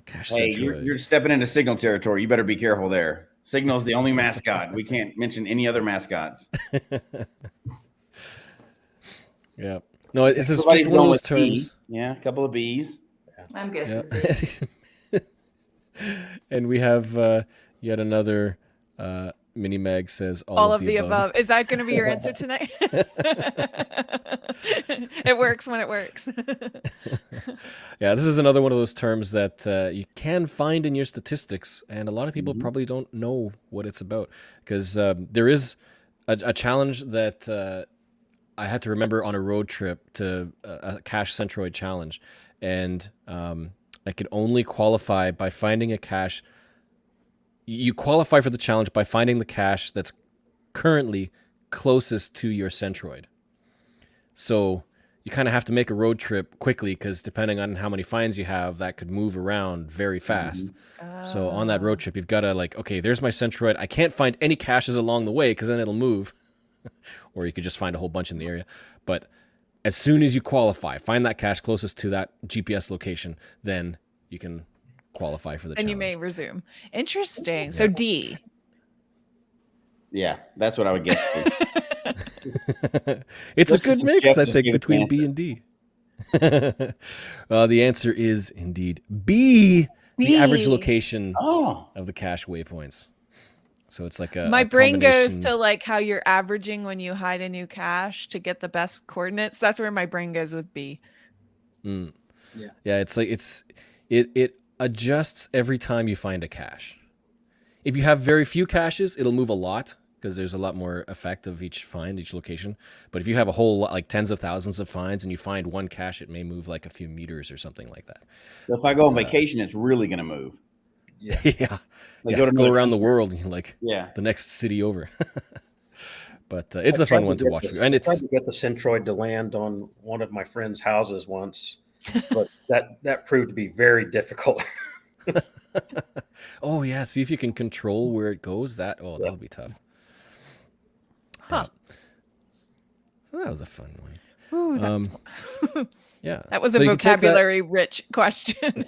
[SPEAKER 2] Cache
[SPEAKER 7] Hey,
[SPEAKER 2] Centroid.
[SPEAKER 7] you're stepping into Signal territory. You better be careful there. Signal's the only mascot. We can't mention any other mascots.
[SPEAKER 2] Yeah. No, it's just
[SPEAKER 7] Everybody's
[SPEAKER 2] one of
[SPEAKER 7] going
[SPEAKER 2] those
[SPEAKER 7] with B.
[SPEAKER 2] terms.
[SPEAKER 7] Yeah, a couple of B's.
[SPEAKER 6] I'm guessing B.
[SPEAKER 2] And we have yet another mini mag says
[SPEAKER 3] All of the above. Is that going to be your answer tonight? It works when it works.
[SPEAKER 2] Yeah, this is another one of those terms that you can find in your statistics, and a lot of people probably don't know what it's about, because there is a challenge that I had to remember on a road trip to a cache centroid challenge, and I could only qualify by finding a cache. You qualify for the challenge by finding the cache that's currently closest to your centroid. So you kind of have to make a road trip quickly, because depending on how many finds you have, that could move around very fast. So on that road trip, you've got to okay, there's my centroid. I can't find any caches along the way because then it'll move. Or you could just find a whole bunch in the area. But as soon as you qualify, find that cache closest to that GPS location, then you can qualify for the challenge.
[SPEAKER 3] And you may resume. Interesting. So D.
[SPEAKER 7] Yeah, that's what I would guess.
[SPEAKER 2] It's
[SPEAKER 7] This
[SPEAKER 2] a good
[SPEAKER 7] is
[SPEAKER 2] mix,
[SPEAKER 7] Jeff
[SPEAKER 2] I
[SPEAKER 7] just
[SPEAKER 2] think,
[SPEAKER 7] gave us
[SPEAKER 2] between
[SPEAKER 7] an
[SPEAKER 2] B and D. The answer is indeed B, the average
[SPEAKER 3] B.
[SPEAKER 2] location
[SPEAKER 7] Oh,
[SPEAKER 2] of the cache waypoints. So it's like a
[SPEAKER 3] My brain goes
[SPEAKER 2] combination-
[SPEAKER 3] to how you're averaging when you hide a new cache to get the best coordinates. That's where my brain goes with B.
[SPEAKER 2] Yeah, it's it adjusts every time you find a cache. If you have very few caches, it'll move a lot, because there's a lot more effect of each find, each location. But if you have a whole lot, like tens of thousands of finds, and you find one cache, it may move like a few meters or something like that.
[SPEAKER 7] so if I go on vacation, it's really going to move.
[SPEAKER 2] Yeah.
[SPEAKER 7] Like
[SPEAKER 2] Go
[SPEAKER 7] another
[SPEAKER 2] around the
[SPEAKER 7] country.
[SPEAKER 2] world, and you're
[SPEAKER 7] Yeah.
[SPEAKER 2] the next city over. But it's
[SPEAKER 5] I
[SPEAKER 2] a fun
[SPEAKER 5] tried
[SPEAKER 2] one to
[SPEAKER 5] get
[SPEAKER 2] watch.
[SPEAKER 5] this-
[SPEAKER 2] And
[SPEAKER 5] I
[SPEAKER 2] it's
[SPEAKER 5] tried to get the centroid to land on one of my friend's houses once, but that proved to be very difficult.
[SPEAKER 2] oh yeah, see if you can control where it goes. That would be tough.
[SPEAKER 3] Huh.
[SPEAKER 2] So that was a fun one.
[SPEAKER 3] Ooh, that's
[SPEAKER 2] Yeah,
[SPEAKER 3] that was
[SPEAKER 2] So
[SPEAKER 3] a
[SPEAKER 2] you can take that-
[SPEAKER 3] vocabulary rich question.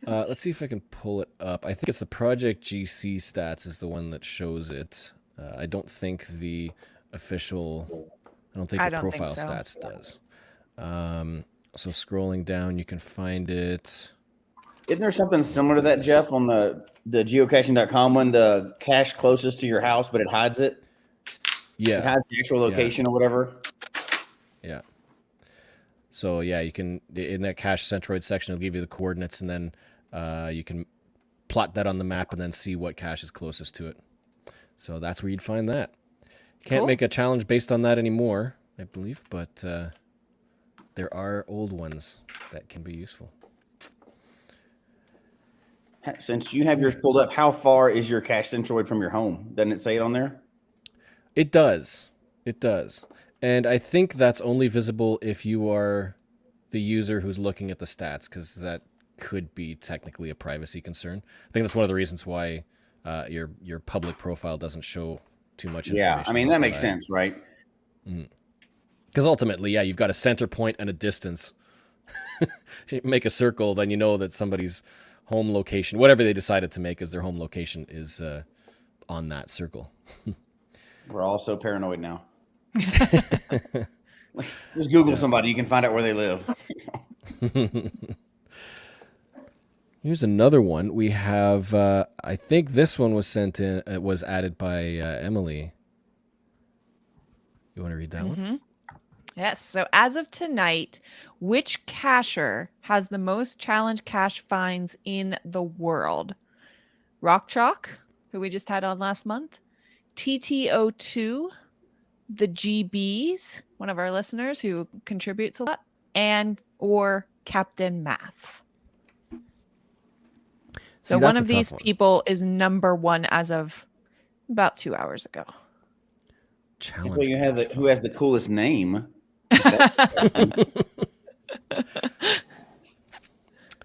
[SPEAKER 2] Let's see if I can pull it up. I think it's the Project GC stats is the one that shows it. I don't think the official. I don't think
[SPEAKER 3] I
[SPEAKER 2] the
[SPEAKER 3] don't think
[SPEAKER 2] profile
[SPEAKER 3] so.
[SPEAKER 2] stats does. So scrolling down, you can find it.
[SPEAKER 7] Isn't there something similar to that, Jeff, on the geocaching.com one, the cache closest to your house, but it hides it? It
[SPEAKER 2] Yeah,
[SPEAKER 7] hides the actual location or whatever.
[SPEAKER 2] yeah. So yeah, you can in that cache centroid section, it'll give you the coordinates, and then you can plot that on the map and then see what cache is closest to it. So that's where you'd find that. Can't
[SPEAKER 3] Cool.
[SPEAKER 2] make a challenge based on that anymore, I believe, but there are old ones that can be useful.
[SPEAKER 7] Since you have yours pulled up, how far is your cache centroid from your home? Doesn't it say it on there?
[SPEAKER 2] It does. It does. And I think that's only visible if you are the user who's looking at the stats, because that could be technically a privacy concern. I think that's one of the reasons why your public profile doesn't show too much information.
[SPEAKER 7] Yeah, I mean, that makes sense, right?
[SPEAKER 2] Because ultimately, yeah, you've got a center point and a distance. If you make a circle, then you know that somebody's home location, whatever they decided to make as their home location, is on that circle.
[SPEAKER 7] We're all so paranoid now. Just Google somebody, you can find out where they live.
[SPEAKER 2] Here's another one. We have, I think this one was sent in, was added by Emily. You want to read that one?
[SPEAKER 3] Yes. So as of tonight, which cacher has the most challenge cache finds in the world? Rock Chalk, who we just had on last month, TTO2, the GBs, one of our listeners who contributes a lot, or Captain Math. So
[SPEAKER 2] See,
[SPEAKER 3] one
[SPEAKER 2] that's
[SPEAKER 3] of
[SPEAKER 2] a tough
[SPEAKER 3] these
[SPEAKER 2] one.
[SPEAKER 3] people is number one as of about 2 hours ago.
[SPEAKER 2] Challenge.
[SPEAKER 7] So you have
[SPEAKER 2] cache
[SPEAKER 7] who has the coolest name.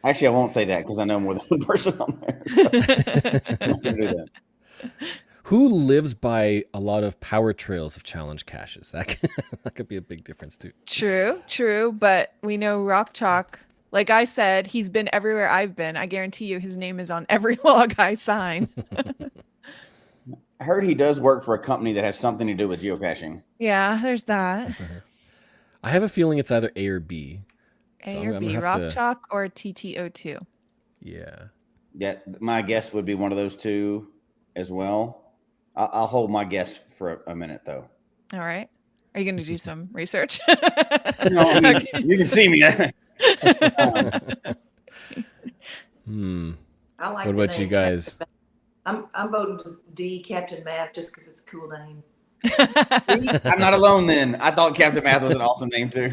[SPEAKER 7] Actually, I won't say that because I know more than one person on there. So I'm not gonna do that.
[SPEAKER 2] who lives by a lot of power trails of challenge caches? That could be a big difference too.
[SPEAKER 3] True. But we know Rock Chalk, like I said, he's been everywhere I've been. I guarantee you his name is on every log I sign.
[SPEAKER 7] I heard he does work for a company that has something to do with geocaching.
[SPEAKER 3] Yeah, there's that.
[SPEAKER 2] I have a feeling it's either A or B.
[SPEAKER 3] A
[SPEAKER 2] So
[SPEAKER 3] or
[SPEAKER 2] I'm gonna
[SPEAKER 3] B,
[SPEAKER 2] have
[SPEAKER 3] Rock
[SPEAKER 2] to-
[SPEAKER 3] Chalk or TTO2.
[SPEAKER 2] Yeah.
[SPEAKER 7] Yeah, my guess would be one of those two as well. I'll hold my guess for a minute, though.
[SPEAKER 3] All right. Are you going to do some research?
[SPEAKER 7] No, I mean, you can see me.
[SPEAKER 6] I like
[SPEAKER 2] What
[SPEAKER 6] the
[SPEAKER 2] about you
[SPEAKER 6] name
[SPEAKER 2] guys?
[SPEAKER 6] I'm voting D, Captain Math, just because it's a cool name.
[SPEAKER 7] I'm not alone then. I thought Captain Math was an awesome name too.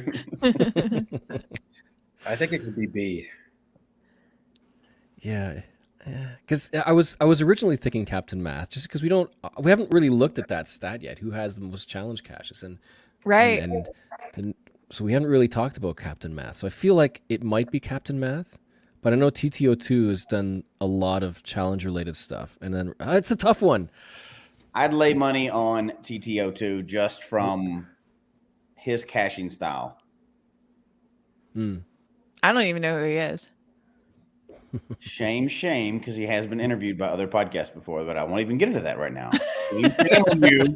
[SPEAKER 5] I think it could be B.
[SPEAKER 2] Yeah. Because I was originally thinking Captain Math, just because we haven't really looked at that stat yet. Who has the most challenge caches
[SPEAKER 3] Right.
[SPEAKER 2] so we haven't really talked about Captain Math. So I feel like it might be Captain Math, but I know TTO2 has done a lot of challenge related stuff, and then it's a tough one.
[SPEAKER 7] I'd lay money on TTO2 just from his caching style.
[SPEAKER 3] I don't even know who he is.
[SPEAKER 7] Shame, because he has been interviewed by other podcasts before, but I won't even get into that right now. Shame on you.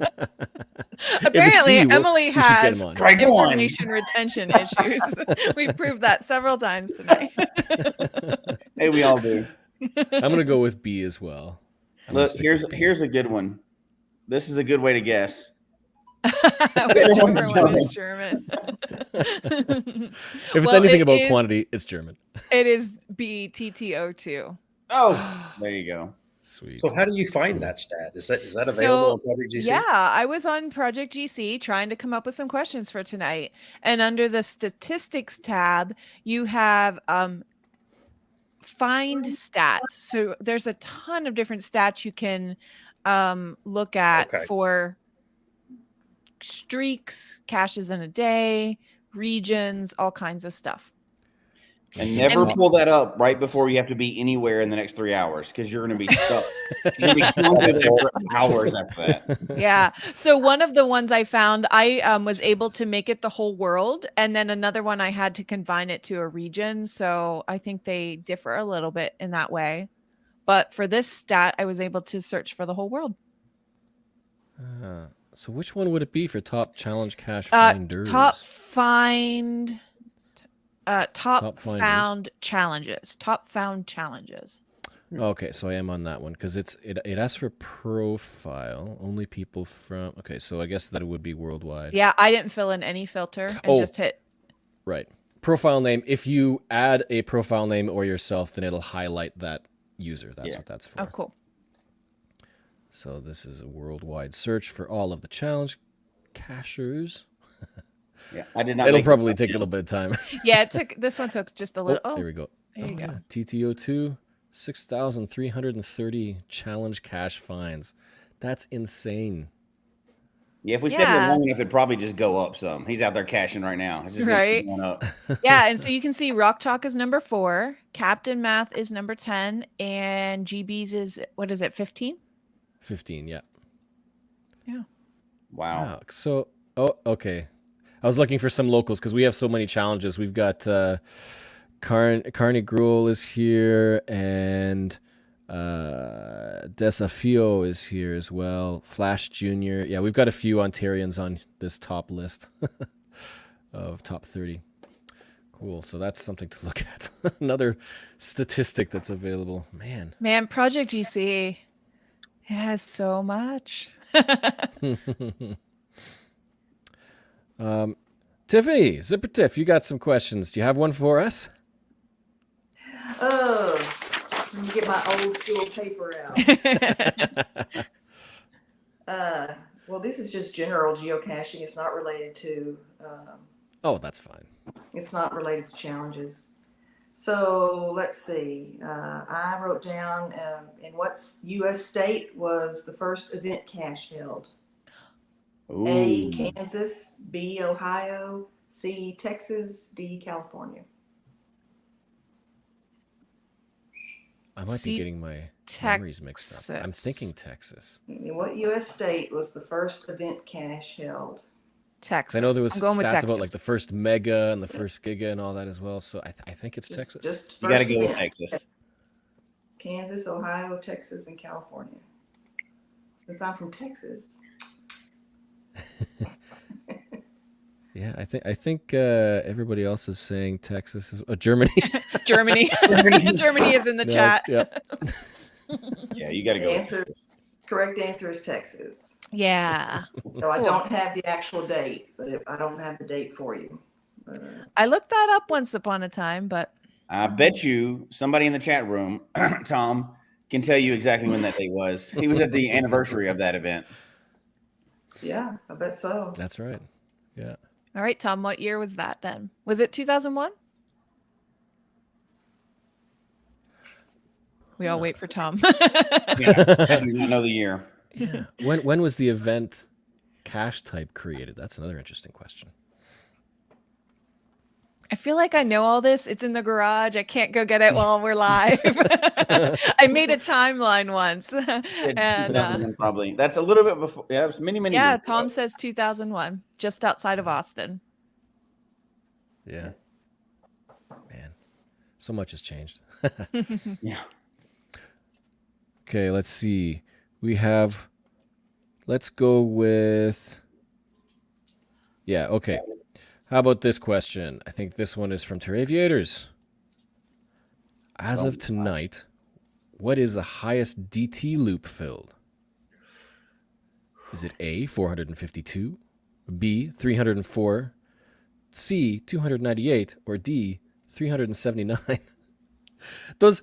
[SPEAKER 3] Apparently,
[SPEAKER 2] D,
[SPEAKER 3] Emily
[SPEAKER 2] we should get
[SPEAKER 3] has
[SPEAKER 2] him on.
[SPEAKER 7] Right, go on.
[SPEAKER 3] information retention issues. We've proved that several times tonight.
[SPEAKER 7] Hey, we all do.
[SPEAKER 2] I'm gonna go with B as well. I'm gonna
[SPEAKER 7] Look,
[SPEAKER 2] stick with B.
[SPEAKER 7] here's a good one. This is a good way to guess.
[SPEAKER 3] Whichever one is German.
[SPEAKER 2] If it's
[SPEAKER 3] Well,
[SPEAKER 2] anything
[SPEAKER 3] it
[SPEAKER 2] about
[SPEAKER 3] is-
[SPEAKER 2] quantity, it's German.
[SPEAKER 3] It is BTTO2.
[SPEAKER 7] Oh, there you go.
[SPEAKER 2] Sweet.
[SPEAKER 5] So how do you find that stat? Is that
[SPEAKER 3] So,
[SPEAKER 5] available on Project GC?
[SPEAKER 3] Yeah, I was on Project GC trying to come up with some questions for tonight. And under the statistics tab, you have find stats. So there's a ton of different stats you can look at
[SPEAKER 5] Okay.
[SPEAKER 3] for streaks, caches in a day, regions, all kinds of stuff.
[SPEAKER 7] And never
[SPEAKER 3] And-
[SPEAKER 7] pull that up right before you have to be anywhere in the next 3 hours because you're going to be stuck. You're going to be counted there for hours after that.
[SPEAKER 3] Yeah. So one of the ones I found, I was able to make it the whole world. And then another one I had to confine it to a region. So I think they differ a little bit in that way. But for this stat, I was able to search for the whole world.
[SPEAKER 2] So which one would it be for top challenge cache finders?
[SPEAKER 3] Top
[SPEAKER 2] finders.
[SPEAKER 3] found challenges. Top found challenges.
[SPEAKER 2] Okay, so I am on that one because it asks for profile. Only people from. Okay, so I guess that it would be worldwide.
[SPEAKER 3] Yeah, I didn't fill in any filter and just hit.
[SPEAKER 2] Right. Profile name. If you add a profile name or yourself, then it'll highlight that user. That's what that's for.
[SPEAKER 3] Oh, cool.
[SPEAKER 2] So this is a worldwide search for all of the challenge cachers.
[SPEAKER 7] Yeah, I did not.
[SPEAKER 2] It'll
[SPEAKER 7] make
[SPEAKER 2] probably take a little bit of time.
[SPEAKER 3] Yeah, this one took just a little. Oh,
[SPEAKER 2] There we go.
[SPEAKER 3] there you go.
[SPEAKER 2] Yeah. TTO2, 6,330 challenge cache finds. That's insane.
[SPEAKER 7] Yeah, if we said it long enough, it'd probably just go up some. He's out there caching right now. It's just gonna keep
[SPEAKER 3] Right.
[SPEAKER 7] going up.
[SPEAKER 3] Yeah, and so you can see Rock Chalk is number 4, Captain Math is number 10, and GB's is, what is it, 15?
[SPEAKER 2] 15, yeah.
[SPEAKER 3] Yeah.
[SPEAKER 7] Wow.
[SPEAKER 2] So, okay. I was looking for some locals because we have so many challenges. We've got Carney Gruel is here, and Desafio is here as well. Flash Jr. Yeah, we've got a few Ontarians on this top list of top 30. Cool. So that's something to look at. Another statistic that's available. Man,
[SPEAKER 3] Project GC has so much.
[SPEAKER 2] Tiffany, Zipper Tiff, you got some questions. Do you have one for us?
[SPEAKER 6] Let me get my old school paper out. Well, this is just general geocaching. It's not related to.
[SPEAKER 2] Oh, that's fine.
[SPEAKER 6] It's not related to challenges. So let's see. I wrote down in what U.S. state was the first event cache held?
[SPEAKER 7] Ooh.
[SPEAKER 6] A, Kansas, B, Ohio, C, Texas, D, California.
[SPEAKER 2] I might be getting my memories mixed up. I'm thinking Texas.
[SPEAKER 6] What U.S. state was the first event cache held?
[SPEAKER 3] Texas.
[SPEAKER 2] I know there was
[SPEAKER 3] I'm going with
[SPEAKER 2] stats
[SPEAKER 3] Texas.
[SPEAKER 2] about like the first mega and the first giga and all that as well. So I think it's Texas.
[SPEAKER 6] Just
[SPEAKER 7] You got to
[SPEAKER 6] first
[SPEAKER 7] go with
[SPEAKER 6] event.
[SPEAKER 7] Texas.
[SPEAKER 6] Kansas, Ohio, Texas, and California. Since I'm from Texas.
[SPEAKER 2] Yeah, I think everybody else is saying Texas is Germany.
[SPEAKER 3] Germany. Germany is in the chat.
[SPEAKER 2] Yeah.
[SPEAKER 7] Yeah, you got to go with
[SPEAKER 6] Answer,
[SPEAKER 7] Texas.
[SPEAKER 6] correct answer is Texas.
[SPEAKER 3] Yeah.
[SPEAKER 6] So I
[SPEAKER 3] Cool.
[SPEAKER 6] don't have the actual date, but I don't have the date for you.
[SPEAKER 3] I looked that up once upon a time, but
[SPEAKER 7] I bet you somebody in the chat room, Tom, can tell you exactly when that date was. He was at the anniversary of that event.
[SPEAKER 6] Yeah, I bet so.
[SPEAKER 2] That's right. Yeah.
[SPEAKER 3] all right, Tom, what year was that then? Was it 2001? We all wait for Tom.
[SPEAKER 7] Yeah, I do not know the year.
[SPEAKER 2] Yeah. When was the event cache type created? That's another interesting question.
[SPEAKER 3] I feel like I know all this. It's in the garage. I can't go get it while we're live. I made a timeline once. And
[SPEAKER 7] 2001 probably. That's a little bit before. Yeah, it was many
[SPEAKER 3] yeah,
[SPEAKER 7] years
[SPEAKER 3] Tom
[SPEAKER 7] ago.
[SPEAKER 3] says 2001, just outside of Austin.
[SPEAKER 2] Yeah. Man, so much has changed.
[SPEAKER 7] Yeah.
[SPEAKER 2] Okay, let's see. Let's go with, yeah, okay. How about this question? I think this one is from Terraviators. As of tonight, what is the highest DT loop filled? Is it A, 452, B, 304, C, 298, or D, 379? Those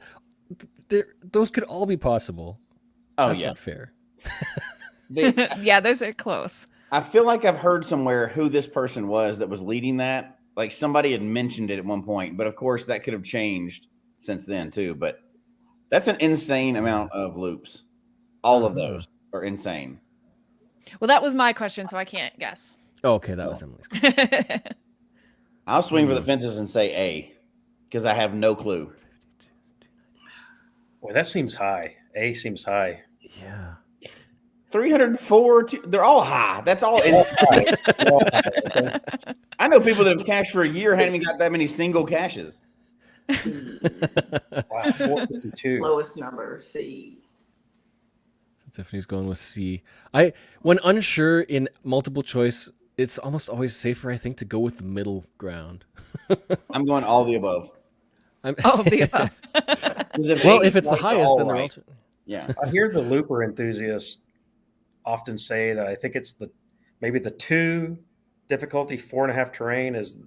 [SPEAKER 2] could all be possible.
[SPEAKER 7] Oh,
[SPEAKER 2] That's
[SPEAKER 7] yeah.
[SPEAKER 2] not fair.
[SPEAKER 3] Yeah, those are close.
[SPEAKER 7] I feel like I've heard somewhere who this person was that was leading that. Like somebody had mentioned it at one point, but of course that could have changed since then too. But that's an insane amount of loops. All of those are insane.
[SPEAKER 3] Well, that was my question, so I can't guess.
[SPEAKER 2] Oh, okay, that was Emily's.
[SPEAKER 7] I'll swing for the fences and say A because I have no clue.
[SPEAKER 5] Boy, that seems high. A seems high.
[SPEAKER 2] Yeah.
[SPEAKER 7] 304, they're all high. That's all insane. I know people that have cached for a year and haven't even got that many single caches.
[SPEAKER 5] Wow, 452.
[SPEAKER 6] Lowest number, C.
[SPEAKER 2] Tiffany's going with C. When unsure in multiple choice, it's almost always safer, I think, to go with the middle ground.
[SPEAKER 7] I'm going all the above.
[SPEAKER 3] All of the above.
[SPEAKER 2] Well, if it's the highest, then they're all.
[SPEAKER 7] Yeah.
[SPEAKER 5] I hear the looper enthusiasts often say that I think it's maybe the 2 difficulty 4.5 terrain is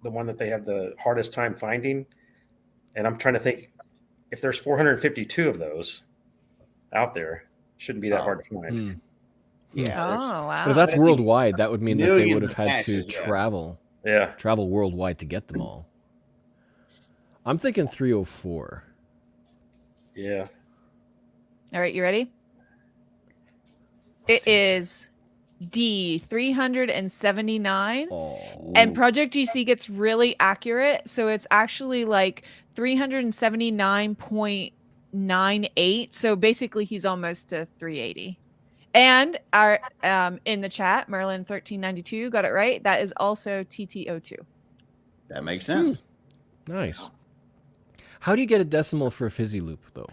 [SPEAKER 5] the one that they have the hardest time finding. And I'm trying to think if there's 452 of those out there, shouldn't be that hard to find.
[SPEAKER 7] Yeah.
[SPEAKER 3] Oh, wow.
[SPEAKER 2] But if that's worldwide, that would mean that they
[SPEAKER 7] Millions
[SPEAKER 2] would have
[SPEAKER 7] of
[SPEAKER 2] had to
[SPEAKER 7] caches, yeah.
[SPEAKER 2] travel worldwide to get them all. I'm thinking 304.
[SPEAKER 5] Yeah.
[SPEAKER 3] All right, you ready? It is D, 379.
[SPEAKER 2] Oh.
[SPEAKER 3] And Project GC gets really accurate. So it's actually like 379.98. So basically he's almost to 380. And our in the chat, Merlin1392 got it right. That is also TTO2.
[SPEAKER 7] That makes sense.
[SPEAKER 2] Nice. How do you get a decimal for a fizzy loop, though?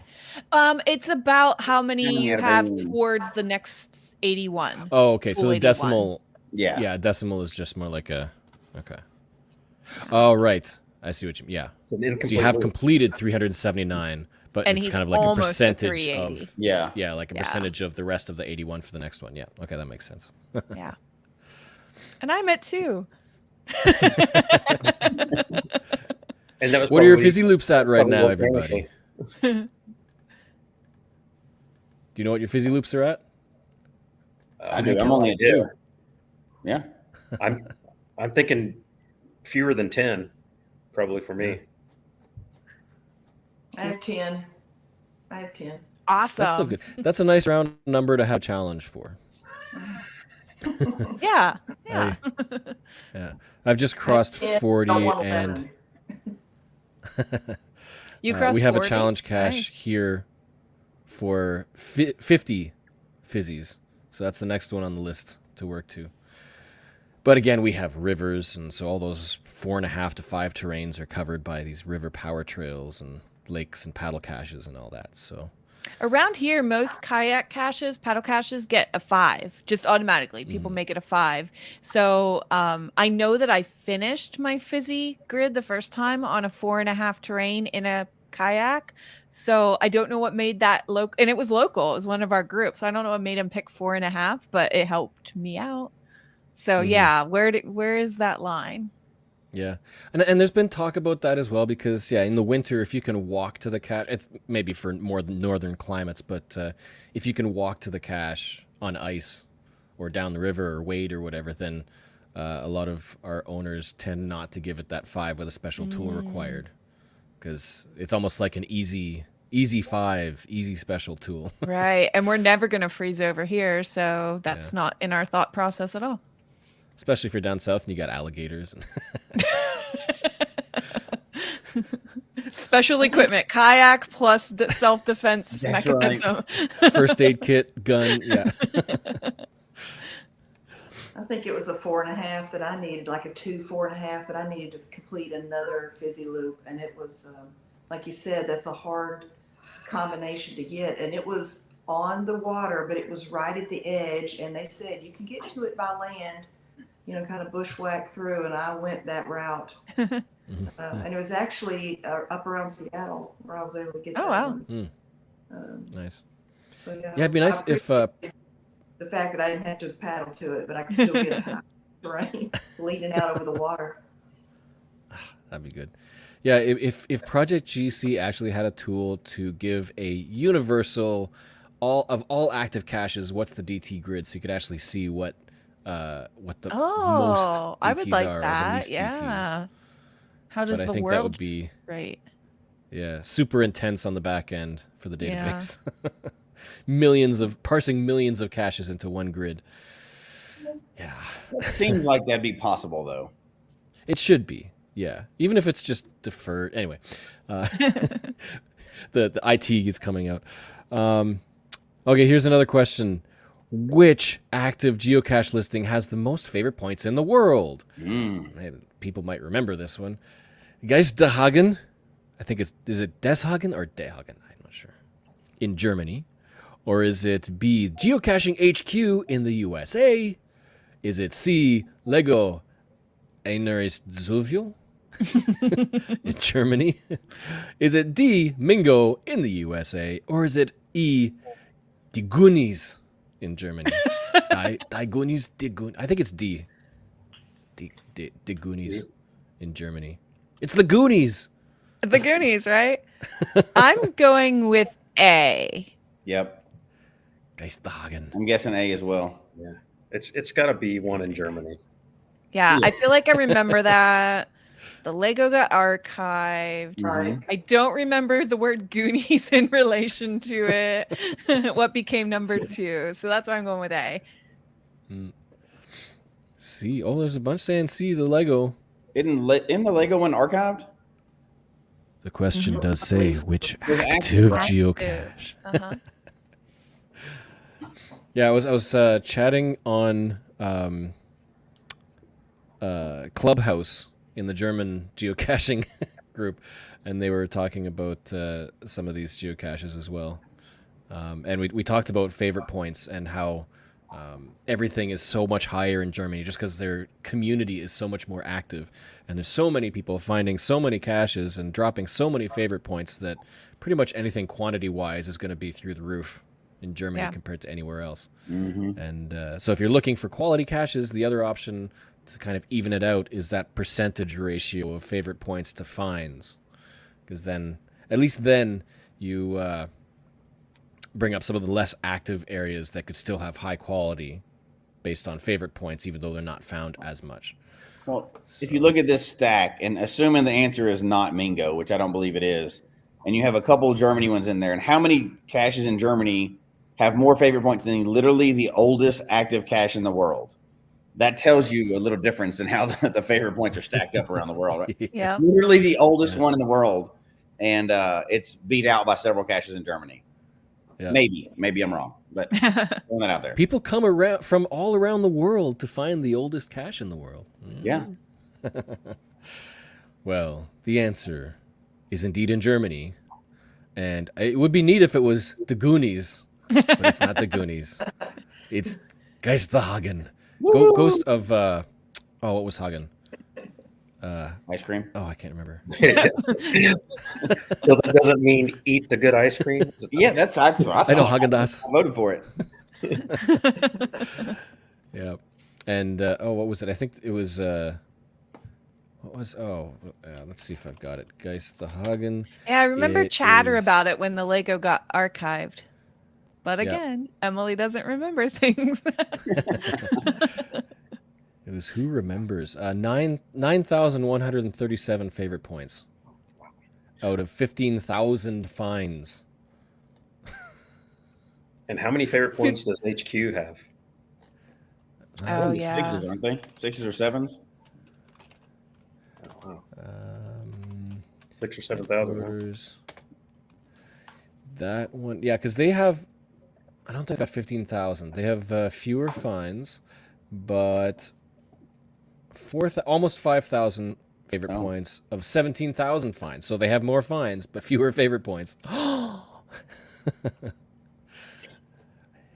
[SPEAKER 3] It's about how many you have
[SPEAKER 7] Yeah.
[SPEAKER 3] towards the next 81.
[SPEAKER 2] Oh, okay.
[SPEAKER 3] Full
[SPEAKER 2] So the
[SPEAKER 3] 81.
[SPEAKER 2] decimal.
[SPEAKER 7] Yeah.
[SPEAKER 2] Yeah, decimal is just more like a. Okay. Oh, right. I see what you mean. Yeah.
[SPEAKER 5] An
[SPEAKER 2] So
[SPEAKER 5] incomplete
[SPEAKER 2] you have
[SPEAKER 5] loop.
[SPEAKER 2] completed 379, but
[SPEAKER 3] And
[SPEAKER 2] it's
[SPEAKER 3] he's
[SPEAKER 2] kind of like a
[SPEAKER 3] almost at
[SPEAKER 2] percentage
[SPEAKER 3] 380.
[SPEAKER 2] of.
[SPEAKER 7] Yeah.
[SPEAKER 2] Yeah, like a
[SPEAKER 3] Yeah.
[SPEAKER 2] percentage of the rest of the 81 for the next one. Yeah. Okay, that makes sense.
[SPEAKER 3] Yeah. And I'm at 2.
[SPEAKER 5] And that was
[SPEAKER 2] What are your
[SPEAKER 5] probably-
[SPEAKER 2] fizzy loops at right
[SPEAKER 5] probably
[SPEAKER 2] now,
[SPEAKER 5] organically.
[SPEAKER 2] everybody? Do you know what your fizzy loops are at?
[SPEAKER 7] I do. I'm only at 2. Yeah.
[SPEAKER 5] I'm thinking fewer than 10, probably for me.
[SPEAKER 6] I have 10.
[SPEAKER 3] Awesome.
[SPEAKER 2] That's still good. That's a nice round number to have a challenge for.
[SPEAKER 3] Yeah. Yeah.
[SPEAKER 2] Yeah. I've just crossed 40
[SPEAKER 6] Don't want
[SPEAKER 2] and
[SPEAKER 6] 11.
[SPEAKER 3] You crossed
[SPEAKER 2] we have a
[SPEAKER 3] 40?
[SPEAKER 2] challenge cache
[SPEAKER 3] Nice.
[SPEAKER 2] here for 50 fizzies. So that's the next one on the list to work to. But again, we have rivers, and so all those 4.5 to 5 terrains are covered by these river power trails and lakes and paddle caches and all that. So
[SPEAKER 3] Around here, most kayak caches, paddle caches get a 5, just automatically. People make it a 5. So I know that I finished my fizzy grid the first time on a 4.5 terrain in a kayak. So I don't know what made that local, and it was local. It was one of our groups. So I don't know what made him pick 4.5, but it helped me out. So yeah, where is that line?
[SPEAKER 2] yeah, and there's been talk about that as well because in the winter if you can walk to the cache, maybe for more northern climates, but if you can walk to the cache on ice or down the river or wade or whatever, then a lot of our owners tend not to give it that 5 with a special tool required because it's almost like an easy 5, easy special tool.
[SPEAKER 3] Right, and we're never going to freeze over here, so that's not in our thought process at all.
[SPEAKER 2] Especially if you're down south and you got alligators.
[SPEAKER 3] Special equipment, kayak plus self-defense
[SPEAKER 7] That's
[SPEAKER 3] mechanism.
[SPEAKER 2] First aid kit, gun, yeah.
[SPEAKER 6] I think it was a 4.5 that I needed, like a 4.5 that I needed to complete another fizzy loop. And it was, like you said, that's a hard combination to get. And it was on the water, but it was right at the edge. And they said you can get to it by land, kind of bushwhack through. And I went that route. And it was actually up around Seattle where I was able to get that.
[SPEAKER 3] Oh, wow.
[SPEAKER 6] one.
[SPEAKER 2] Nice.
[SPEAKER 6] So yeah,
[SPEAKER 2] Yeah, it'd be nice if
[SPEAKER 6] the fact that I didn't have to paddle to it, but I could still get a high terrain leading out over the water.
[SPEAKER 2] that'd be good. Yeah, if Project GC actually had a tool to give a universal all active caches, what's the DT grid, so you could actually see what the most DTs
[SPEAKER 3] I would like
[SPEAKER 2] are, or the
[SPEAKER 3] that.
[SPEAKER 2] least
[SPEAKER 3] Yeah.
[SPEAKER 2] DTs.
[SPEAKER 3] How does
[SPEAKER 2] But I
[SPEAKER 3] the
[SPEAKER 2] think that
[SPEAKER 3] world
[SPEAKER 2] would be
[SPEAKER 3] right?
[SPEAKER 2] super intense on the back end for the database. Parsing millions of caches into one grid. Yeah.
[SPEAKER 7] It seems like that'd be possible, though.
[SPEAKER 2] It should be. Yeah. Even if it's just deferred. Anyway, the IT is coming out. Okay, here's another question. Which active geocache listing has the most favorite points in the world? People might remember this one. Geisthagen, I think is it Deshagen or Dehagen? I'm not sure. In Germany. Or is it B, Geocaching HQ in the USA? Is it C, Lego Einheitszoviel in Germany? Is it D, Mingo in the USA? Or is it E, Die Goonies in Germany? Die Goonies, Die Goonies. I think it's D. Die Goonies in Germany. It's the Goonies.
[SPEAKER 3] The Goonies, right? I'm going with A.
[SPEAKER 7] Yep.
[SPEAKER 2] Geisthagen.
[SPEAKER 7] I'm guessing A as well.
[SPEAKER 5] Yeah, it's got to be one in Germany.
[SPEAKER 3] Yeah, I feel like I remember that. The Lego got archived.
[SPEAKER 6] Right.
[SPEAKER 3] I don't remember the word Goonies in relation to it. What became number 2? So that's why I'm going with A.
[SPEAKER 2] C. Oh, there's a bunch saying C, the Lego.
[SPEAKER 7] Isn't the Lego one archived?
[SPEAKER 2] The question does say which
[SPEAKER 7] There's
[SPEAKER 2] active
[SPEAKER 7] active,
[SPEAKER 2] geocache.
[SPEAKER 3] Uh-huh.
[SPEAKER 2] Yeah, I was chatting on Clubhouse in the German geocaching group, and they were talking about some of these geocaches as well. And we talked about favorite points and how everything is so much higher in Germany just because their community is so much more active. And there's so many people finding so many caches and dropping so many favorite points that pretty much anything quantity-wise is going to be through the roof in Germany compared to anywhere else. And so if you're looking for quality caches, the other option to kind of even it out is that percentage ratio of favorite points to finds. Because then, at least then, you bring up some of the less active areas that could still have high quality based on favorite points, even though they're not found as much.
[SPEAKER 7] Well, if you look at this stack, and assuming the answer is not Mingo, which I don't believe it is, and you have a couple of Germany ones in there, and how many caches in Germany have more favorite points than literally the oldest active cache in the world? That tells you a little difference in how the favorite points are stacked up around the world, right?
[SPEAKER 3] Yeah.
[SPEAKER 7] Literally the oldest one in the world and it's beat out by several caches in Germany.
[SPEAKER 2] Yeah.
[SPEAKER 7] Maybe I'm wrong, but throwing that out there.
[SPEAKER 2] People come around from all around the world to find the oldest cache in the world.
[SPEAKER 7] Yeah.
[SPEAKER 2] Well, the answer is indeed in Germany, and it would be neat if it was the Goonies, but it's not the Goonies. It's Geisterhagen. Ghost of what was Hagen?
[SPEAKER 7] Ice cream.
[SPEAKER 2] Oh, I can't remember.
[SPEAKER 5] So that doesn't mean eat the good ice cream.
[SPEAKER 7] Yeah, that's what I
[SPEAKER 2] I know
[SPEAKER 7] thought.
[SPEAKER 2] Haagen-Dazs.
[SPEAKER 7] I voted for it.
[SPEAKER 2] Yeah, and what was it? I think it was. What was? Let's see if I've got it. Geisterhagen.
[SPEAKER 3] Yeah, I remember
[SPEAKER 2] It
[SPEAKER 3] chatter
[SPEAKER 2] is-
[SPEAKER 3] about it when the Lego got archived. But
[SPEAKER 2] Yeah.
[SPEAKER 3] again, Emily doesn't remember things.
[SPEAKER 2] It was who remembers 9,137 favorite points out of 15,000 finds.
[SPEAKER 5] And how many favorite points does HQ have?
[SPEAKER 3] Oh,
[SPEAKER 7] Only
[SPEAKER 3] yeah.
[SPEAKER 7] Sixes, aren't they? Sixes or sevens?
[SPEAKER 5] Oh, wow. 6,000 or 7,000. Huh?
[SPEAKER 2] Orders. That one, yeah, because they have. I don't think they got 15,000. They have fewer fines, but almost 5,000 favorite points of 17,000 fines. So they have more fines, but fewer favorite points.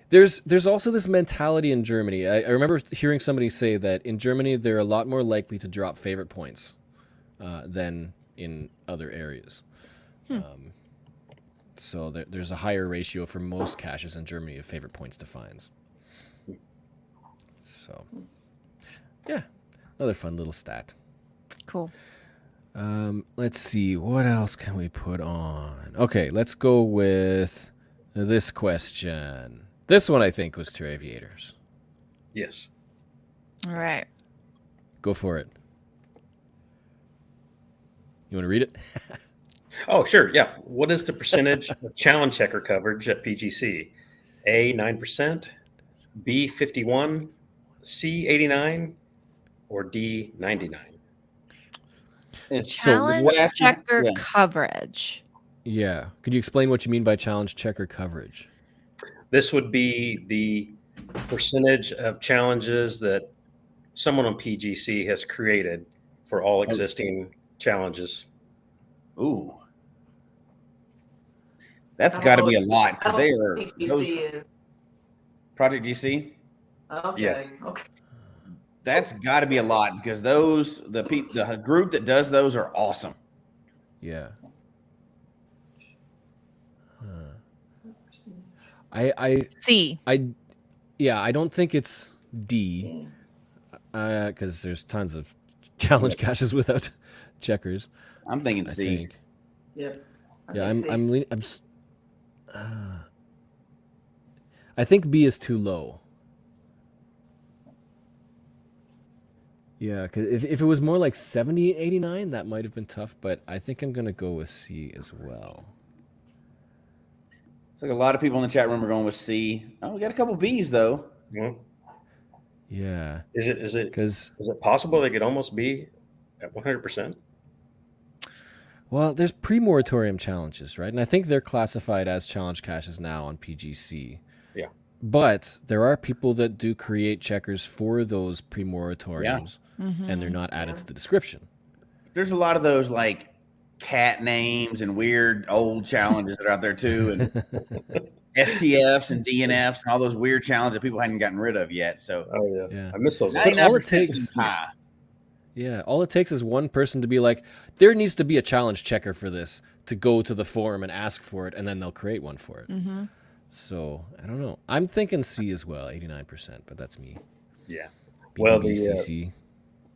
[SPEAKER 2] There's also this mentality in Germany. I remember hearing somebody say that in Germany they're a lot more likely to drop favorite points than in other areas. So there's a higher ratio for most caches in Germany of favorite points to fines. So, yeah, another fun little stat.
[SPEAKER 3] Cool.
[SPEAKER 2] Let's see, what else can we put on? Okay, let's go with this question. This one I think was to aviators.
[SPEAKER 5] Yes.
[SPEAKER 3] All right.
[SPEAKER 2] Go for it. You want to read it?
[SPEAKER 5] Oh, sure. Yeah. What is the percentage of challenge checker coverage at PGC? A, 9%, B, 51, C, 89, or D, 99?
[SPEAKER 3] Challenge
[SPEAKER 7] what asked you-
[SPEAKER 3] checker
[SPEAKER 7] yeah.
[SPEAKER 3] coverage.
[SPEAKER 2] Yeah. Could you explain what you mean by challenge checker coverage?
[SPEAKER 5] This would be the percentage of challenges that someone on PGC has created for all existing challenges.
[SPEAKER 7] Ooh. That's got to be a lot because they are
[SPEAKER 6] PGC is.
[SPEAKER 7] Project GC.
[SPEAKER 6] Okay.
[SPEAKER 5] Yes.
[SPEAKER 6] Okay.
[SPEAKER 7] That's got to be a lot because the group that does those are awesome.
[SPEAKER 2] Yeah.
[SPEAKER 3] C.
[SPEAKER 2] I don't think it's D, because there's tons of challenge caches without checkers.
[SPEAKER 7] I'm thinking
[SPEAKER 2] I
[SPEAKER 7] C.
[SPEAKER 2] think.
[SPEAKER 6] Yep.
[SPEAKER 2] I think B is too low. Yeah, because if it was more like 70, 89, that might have been tough, but I think I'm going to go with C as well.
[SPEAKER 7] It's like a lot of people in the chat room are going with C. Oh, we got a couple B's though.
[SPEAKER 5] Well,
[SPEAKER 2] Yeah.
[SPEAKER 5] is it
[SPEAKER 2] Because,
[SPEAKER 5] possible they could almost be at 100%?
[SPEAKER 2] well, there's pre-moratorium challenges, right? And I think they're classified as challenge caches now on PGC.
[SPEAKER 5] Yeah.
[SPEAKER 2] But there are people that do create checkers for those pre-moratoriums, and they're not added to the description.
[SPEAKER 7] There's a lot of those like cat names and weird old challenges that are out there too, and FTFs and DNFs and all those weird challenges that people hadn't gotten rid of yet. So
[SPEAKER 5] Oh, yeah.
[SPEAKER 2] Yeah.
[SPEAKER 5] I miss those.
[SPEAKER 2] But all it
[SPEAKER 7] 99%
[SPEAKER 2] takes-
[SPEAKER 7] seems high.
[SPEAKER 2] Yeah, all it takes is one person to be like, there needs to be a challenge checker for this, to go to the forum and ask for it, and then they'll create one for it. So, I don't know. I'm thinking C as well, 89%, but that's me.
[SPEAKER 5] Yeah. Well,
[SPEAKER 2] BBBCC.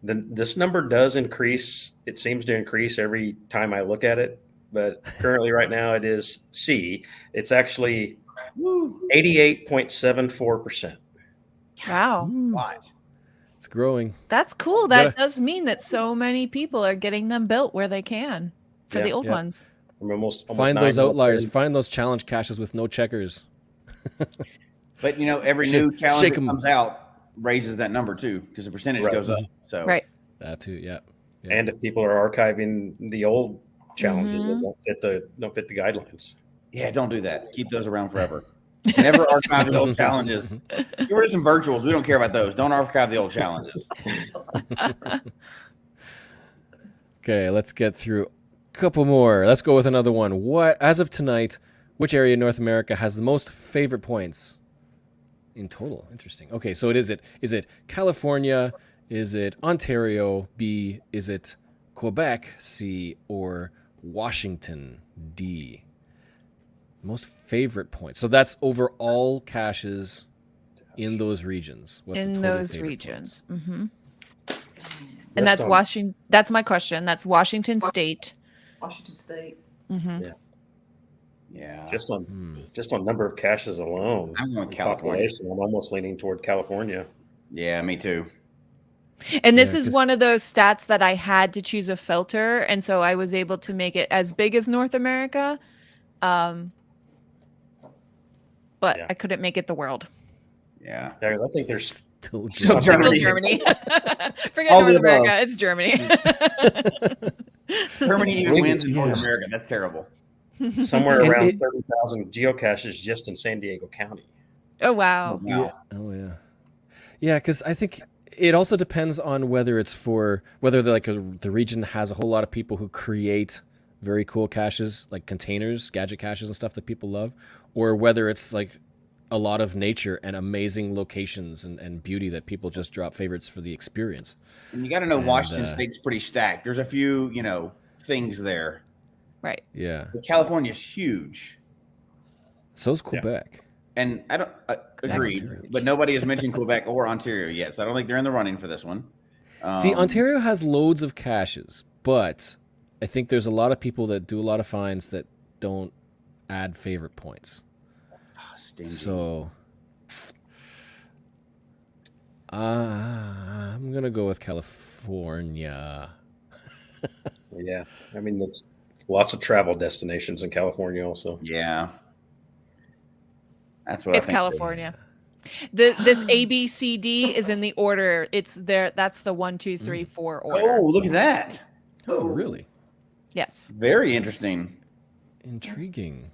[SPEAKER 5] this number does increase. It seems to increase every time I look at it, but currently right now it is C. It's actually 88.74%.
[SPEAKER 3] Wow.
[SPEAKER 7] What?
[SPEAKER 2] It's growing.
[SPEAKER 3] That's cool. That
[SPEAKER 2] Yeah.
[SPEAKER 3] does mean that so many people are getting them built where they can for
[SPEAKER 5] Yeah,
[SPEAKER 3] the old
[SPEAKER 2] yeah.
[SPEAKER 3] ones.
[SPEAKER 5] I'm almost
[SPEAKER 2] Find those
[SPEAKER 5] 9
[SPEAKER 2] outliers.
[SPEAKER 5] in.
[SPEAKER 2] Find those challenge caches with no checkers.
[SPEAKER 7] But every
[SPEAKER 2] Shake-
[SPEAKER 7] new challenge
[SPEAKER 2] shake
[SPEAKER 7] that
[SPEAKER 2] 'em.
[SPEAKER 7] comes out raises that number too because the percentage
[SPEAKER 5] Right.
[SPEAKER 7] goes up. So
[SPEAKER 3] Right.
[SPEAKER 2] That too, yeah.
[SPEAKER 5] And if people are archiving the old challenges that don't fit the guidelines.
[SPEAKER 7] Yeah, don't do that. Keep those around forever. Never archive the old challenges. Get rid of some virtuals. We don't care about those. Don't archive the old challenges.
[SPEAKER 2] Okay, let's get through a couple more. Let's go with another one. What, as of tonight, which area in North America has the most favorite points in total? Interesting. Okay, so is it California? Is it Ontario? B, is it Quebec? C, or Washington? D. Most favorite points. So that's over all caches in those regions. What's the
[SPEAKER 3] In
[SPEAKER 2] total
[SPEAKER 3] those
[SPEAKER 2] favorite
[SPEAKER 3] regions.
[SPEAKER 2] points?
[SPEAKER 3] Mm-hmm. And that's Washington. That's my question. That's Washington State.
[SPEAKER 6] Washington State.
[SPEAKER 3] Mm-hmm.
[SPEAKER 7] Yeah.
[SPEAKER 5] Just on number of caches alone.
[SPEAKER 7] I'm going California.
[SPEAKER 5] Population, I'm almost leaning toward California.
[SPEAKER 7] Yeah, me too.
[SPEAKER 3] And this is one of those stats that I had to choose a filter, and so I was able to make it as big as North America, but I couldn't make it the world.
[SPEAKER 7] Yeah.
[SPEAKER 5] Yeah, 'cause I think there's
[SPEAKER 2] Still
[SPEAKER 7] Still
[SPEAKER 2] Germany.
[SPEAKER 7] Germany.
[SPEAKER 3] Still Germany. Forget
[SPEAKER 7] All
[SPEAKER 3] North
[SPEAKER 7] the above.
[SPEAKER 3] America. It's Germany.
[SPEAKER 7] Germany even wins in North
[SPEAKER 2] Yeah.
[SPEAKER 7] America. That's terrible.
[SPEAKER 5] somewhere
[SPEAKER 2] And
[SPEAKER 5] around
[SPEAKER 2] it-
[SPEAKER 5] 30,000 geocaches just in San Diego County.
[SPEAKER 3] Oh wow.
[SPEAKER 2] Yeah. Oh yeah. Yeah, because I think it also depends on whether it's whether the region has a whole lot of people who create very cool caches, like containers, gadget caches and stuff that people love, or whether it's like a lot of nature and amazing locations and beauty that people just drop favorites for the experience.
[SPEAKER 7] And you got to know
[SPEAKER 2] And,
[SPEAKER 7] Washington State's pretty stacked. There's a few, things there.
[SPEAKER 3] Right.
[SPEAKER 2] Yeah.
[SPEAKER 7] But California's huge.
[SPEAKER 2] So's Quebec.
[SPEAKER 7] And I don't agree,
[SPEAKER 2] Ontario.
[SPEAKER 7] but nobody has mentioned Quebec or Ontario yet. So I don't think they're in the running for this one.
[SPEAKER 2] See, Ontario has loads of caches, but I think there's a lot of people that do a lot of finds that don't add favorite points.
[SPEAKER 7] Stingy.
[SPEAKER 2] So I'm going to go with California.
[SPEAKER 5] Yeah, I mean, it's lots of travel destinations in California also.
[SPEAKER 7] Yeah. That's what
[SPEAKER 3] It's
[SPEAKER 7] I think.
[SPEAKER 3] California. This A B C D is in the order. It's there. That's the 1, 2, 3, 4 order.
[SPEAKER 7] Oh, look at that.
[SPEAKER 2] Oh, really?
[SPEAKER 3] Yes.
[SPEAKER 7] Very interesting.
[SPEAKER 2] Intriguing.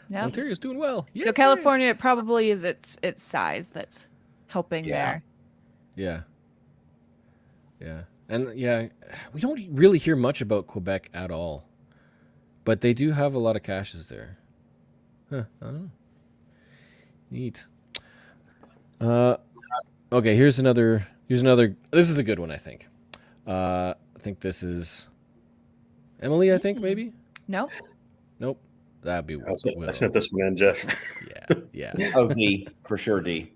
[SPEAKER 3] Yeah.
[SPEAKER 2] Ontario's doing well.
[SPEAKER 3] So California probably is its size that's helping
[SPEAKER 7] Yeah.
[SPEAKER 3] there.
[SPEAKER 2] Yeah. Yeah. And yeah, we don't really hear much about Quebec at all. But they do have a lot of caches there. Huh. I don't know. Neat. Okay, here's another this is a good one, I think. I think this is Emily, I think maybe?
[SPEAKER 3] No.
[SPEAKER 2] Nope. That'd be
[SPEAKER 5] I
[SPEAKER 2] Will.
[SPEAKER 5] sent this one in, Jeff.
[SPEAKER 2] Yeah.
[SPEAKER 7] Oh, D, for sure, D.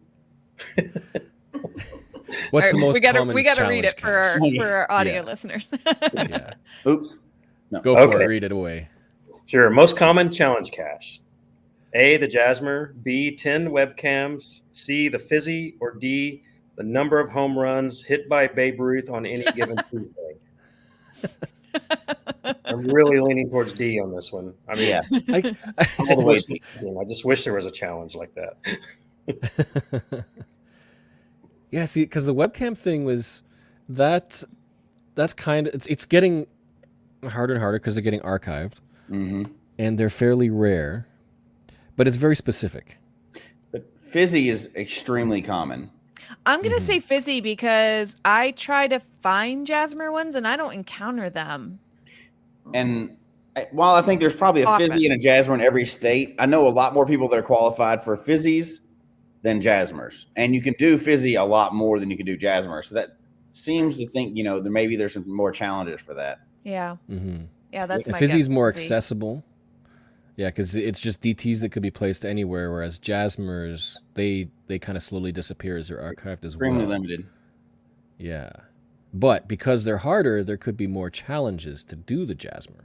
[SPEAKER 2] What's the
[SPEAKER 3] All right,
[SPEAKER 2] most
[SPEAKER 3] we gotta
[SPEAKER 2] common
[SPEAKER 3] read
[SPEAKER 2] challenge
[SPEAKER 3] it for
[SPEAKER 2] cache?
[SPEAKER 3] our audio
[SPEAKER 2] Yeah.
[SPEAKER 3] listeners.
[SPEAKER 2] Yeah.
[SPEAKER 7] Oops. No.
[SPEAKER 2] Go for
[SPEAKER 5] Okay.
[SPEAKER 2] it. Read it away.
[SPEAKER 5] Sure. Most common challenge cache. A, the Jasmer. B, 10 webcams. C, the Fizzy. Or D, the number of home runs hit by Babe Ruth on any given Tuesday. I'm really leaning towards D on this one. I mean,
[SPEAKER 7] Yeah.
[SPEAKER 5] all the way. I just wish there was a challenge like that.
[SPEAKER 2] Yeah, see, because the webcam thing was that's kind of it's getting harder and harder because they're getting archived, and they're fairly rare, but it's very specific.
[SPEAKER 7] But Fizzy is extremely common.
[SPEAKER 3] I'm gonna say Fizzy because I try to find Jasmer ones and I don't encounter them.
[SPEAKER 7] And while I think there's probably a
[SPEAKER 3] Often.
[SPEAKER 7] Fizzy and a Jasmer in every state, I know a lot more people that are qualified for Fizzies than Jasmers. And you can do Fizzy a lot more than you can do Jasmer. So that seems to think, there's some more challenges for that.
[SPEAKER 3] Yeah.
[SPEAKER 2] Mm-hmm.
[SPEAKER 3] Yeah, that's my
[SPEAKER 2] Fizzy's
[SPEAKER 3] guess,
[SPEAKER 2] more
[SPEAKER 3] Fizzy.
[SPEAKER 2] accessible. Yeah, because it's just DTs that could be placed anywhere, whereas Jasmers they kind of slowly disappear as they're archived as
[SPEAKER 7] Extremely
[SPEAKER 2] well.
[SPEAKER 7] limited.
[SPEAKER 2] Yeah, but because they're harder, there could be more challenges to do the Jasmer.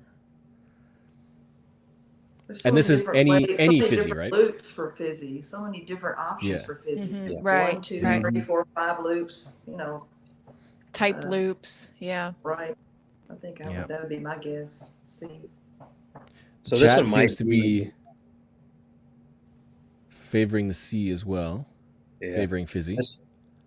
[SPEAKER 6] There's
[SPEAKER 2] And this
[SPEAKER 6] many
[SPEAKER 2] is
[SPEAKER 6] different
[SPEAKER 2] any
[SPEAKER 6] ways, so many
[SPEAKER 2] Fizzy,
[SPEAKER 6] different
[SPEAKER 2] right?
[SPEAKER 6] Loops for Fizzy. So many different options
[SPEAKER 2] Yeah.
[SPEAKER 6] for Fizzy.
[SPEAKER 3] Mhm,
[SPEAKER 5] Yeah.
[SPEAKER 3] Right.
[SPEAKER 6] 1, 2,
[SPEAKER 3] right.
[SPEAKER 6] 3, 4, 5 loops.
[SPEAKER 3] Type
[SPEAKER 6] Uh,
[SPEAKER 3] loops. Yeah.
[SPEAKER 6] Right. I think
[SPEAKER 2] Yeah.
[SPEAKER 6] that would be my guess. See.
[SPEAKER 5] So this
[SPEAKER 2] Chat
[SPEAKER 5] one might
[SPEAKER 2] seems to be favoring the C as well,
[SPEAKER 5] yeah.
[SPEAKER 2] favoring Fizzy.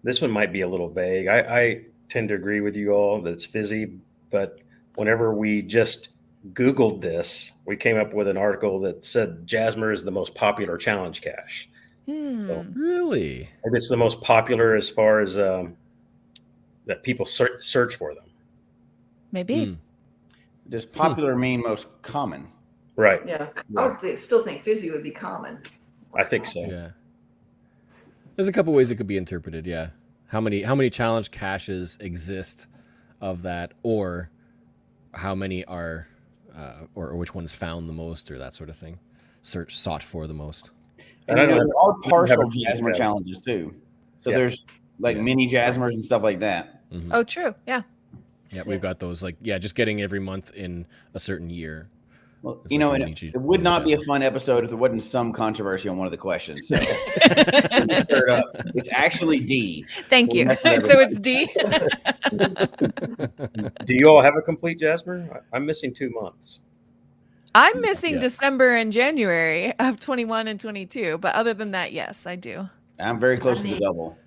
[SPEAKER 5] This one might be a little vague. I tend to agree with you all that it's Fizzy, but whenever we just Googled this, we came up with an article that said Jasmer is the most popular challenge cache. So
[SPEAKER 2] Really?
[SPEAKER 5] maybe it's the most popular as far as that people search for them.
[SPEAKER 3] Maybe.
[SPEAKER 7] Does popular mean most common?
[SPEAKER 5] Right.
[SPEAKER 6] Yeah, I would still think fizzy would be common.
[SPEAKER 5] I think so.
[SPEAKER 2] Yeah. There's a couple ways it could be interpreted. Yeah. How many challenge caches exist of that, or how many are, or which one's found the most, or that sort of thing. Sought for the most.
[SPEAKER 7] And
[SPEAKER 5] I don't
[SPEAKER 7] there
[SPEAKER 5] know.
[SPEAKER 7] are
[SPEAKER 5] You can have
[SPEAKER 7] partial
[SPEAKER 5] a-
[SPEAKER 7] Jasmer challenges too. So
[SPEAKER 5] Yeah.
[SPEAKER 7] there's like
[SPEAKER 2] Yeah.
[SPEAKER 7] mini Jasmers and stuff like that.
[SPEAKER 3] Oh, true. Yeah.
[SPEAKER 2] Yeah, we've got those. Like, yeah, just getting every month in a certain year.
[SPEAKER 7] Well,
[SPEAKER 2] It's
[SPEAKER 7] you
[SPEAKER 2] like
[SPEAKER 7] know,
[SPEAKER 2] a
[SPEAKER 7] and
[SPEAKER 2] mini
[SPEAKER 7] it would not be a
[SPEAKER 2] Jasmer.
[SPEAKER 7] fun episode if there wasn't some controversy on one of the questions. So let me stir it up. It's actually D.
[SPEAKER 3] Thank
[SPEAKER 7] We'll
[SPEAKER 3] you.
[SPEAKER 7] mess with
[SPEAKER 3] So it's D.
[SPEAKER 5] Do you all have a complete Jasmer? I'm missing 2 months.
[SPEAKER 3] I'm missing
[SPEAKER 2] Yeah.
[SPEAKER 3] December and January of 21 and 22. But other than that, yes, I do.
[SPEAKER 7] I'm very close to the double.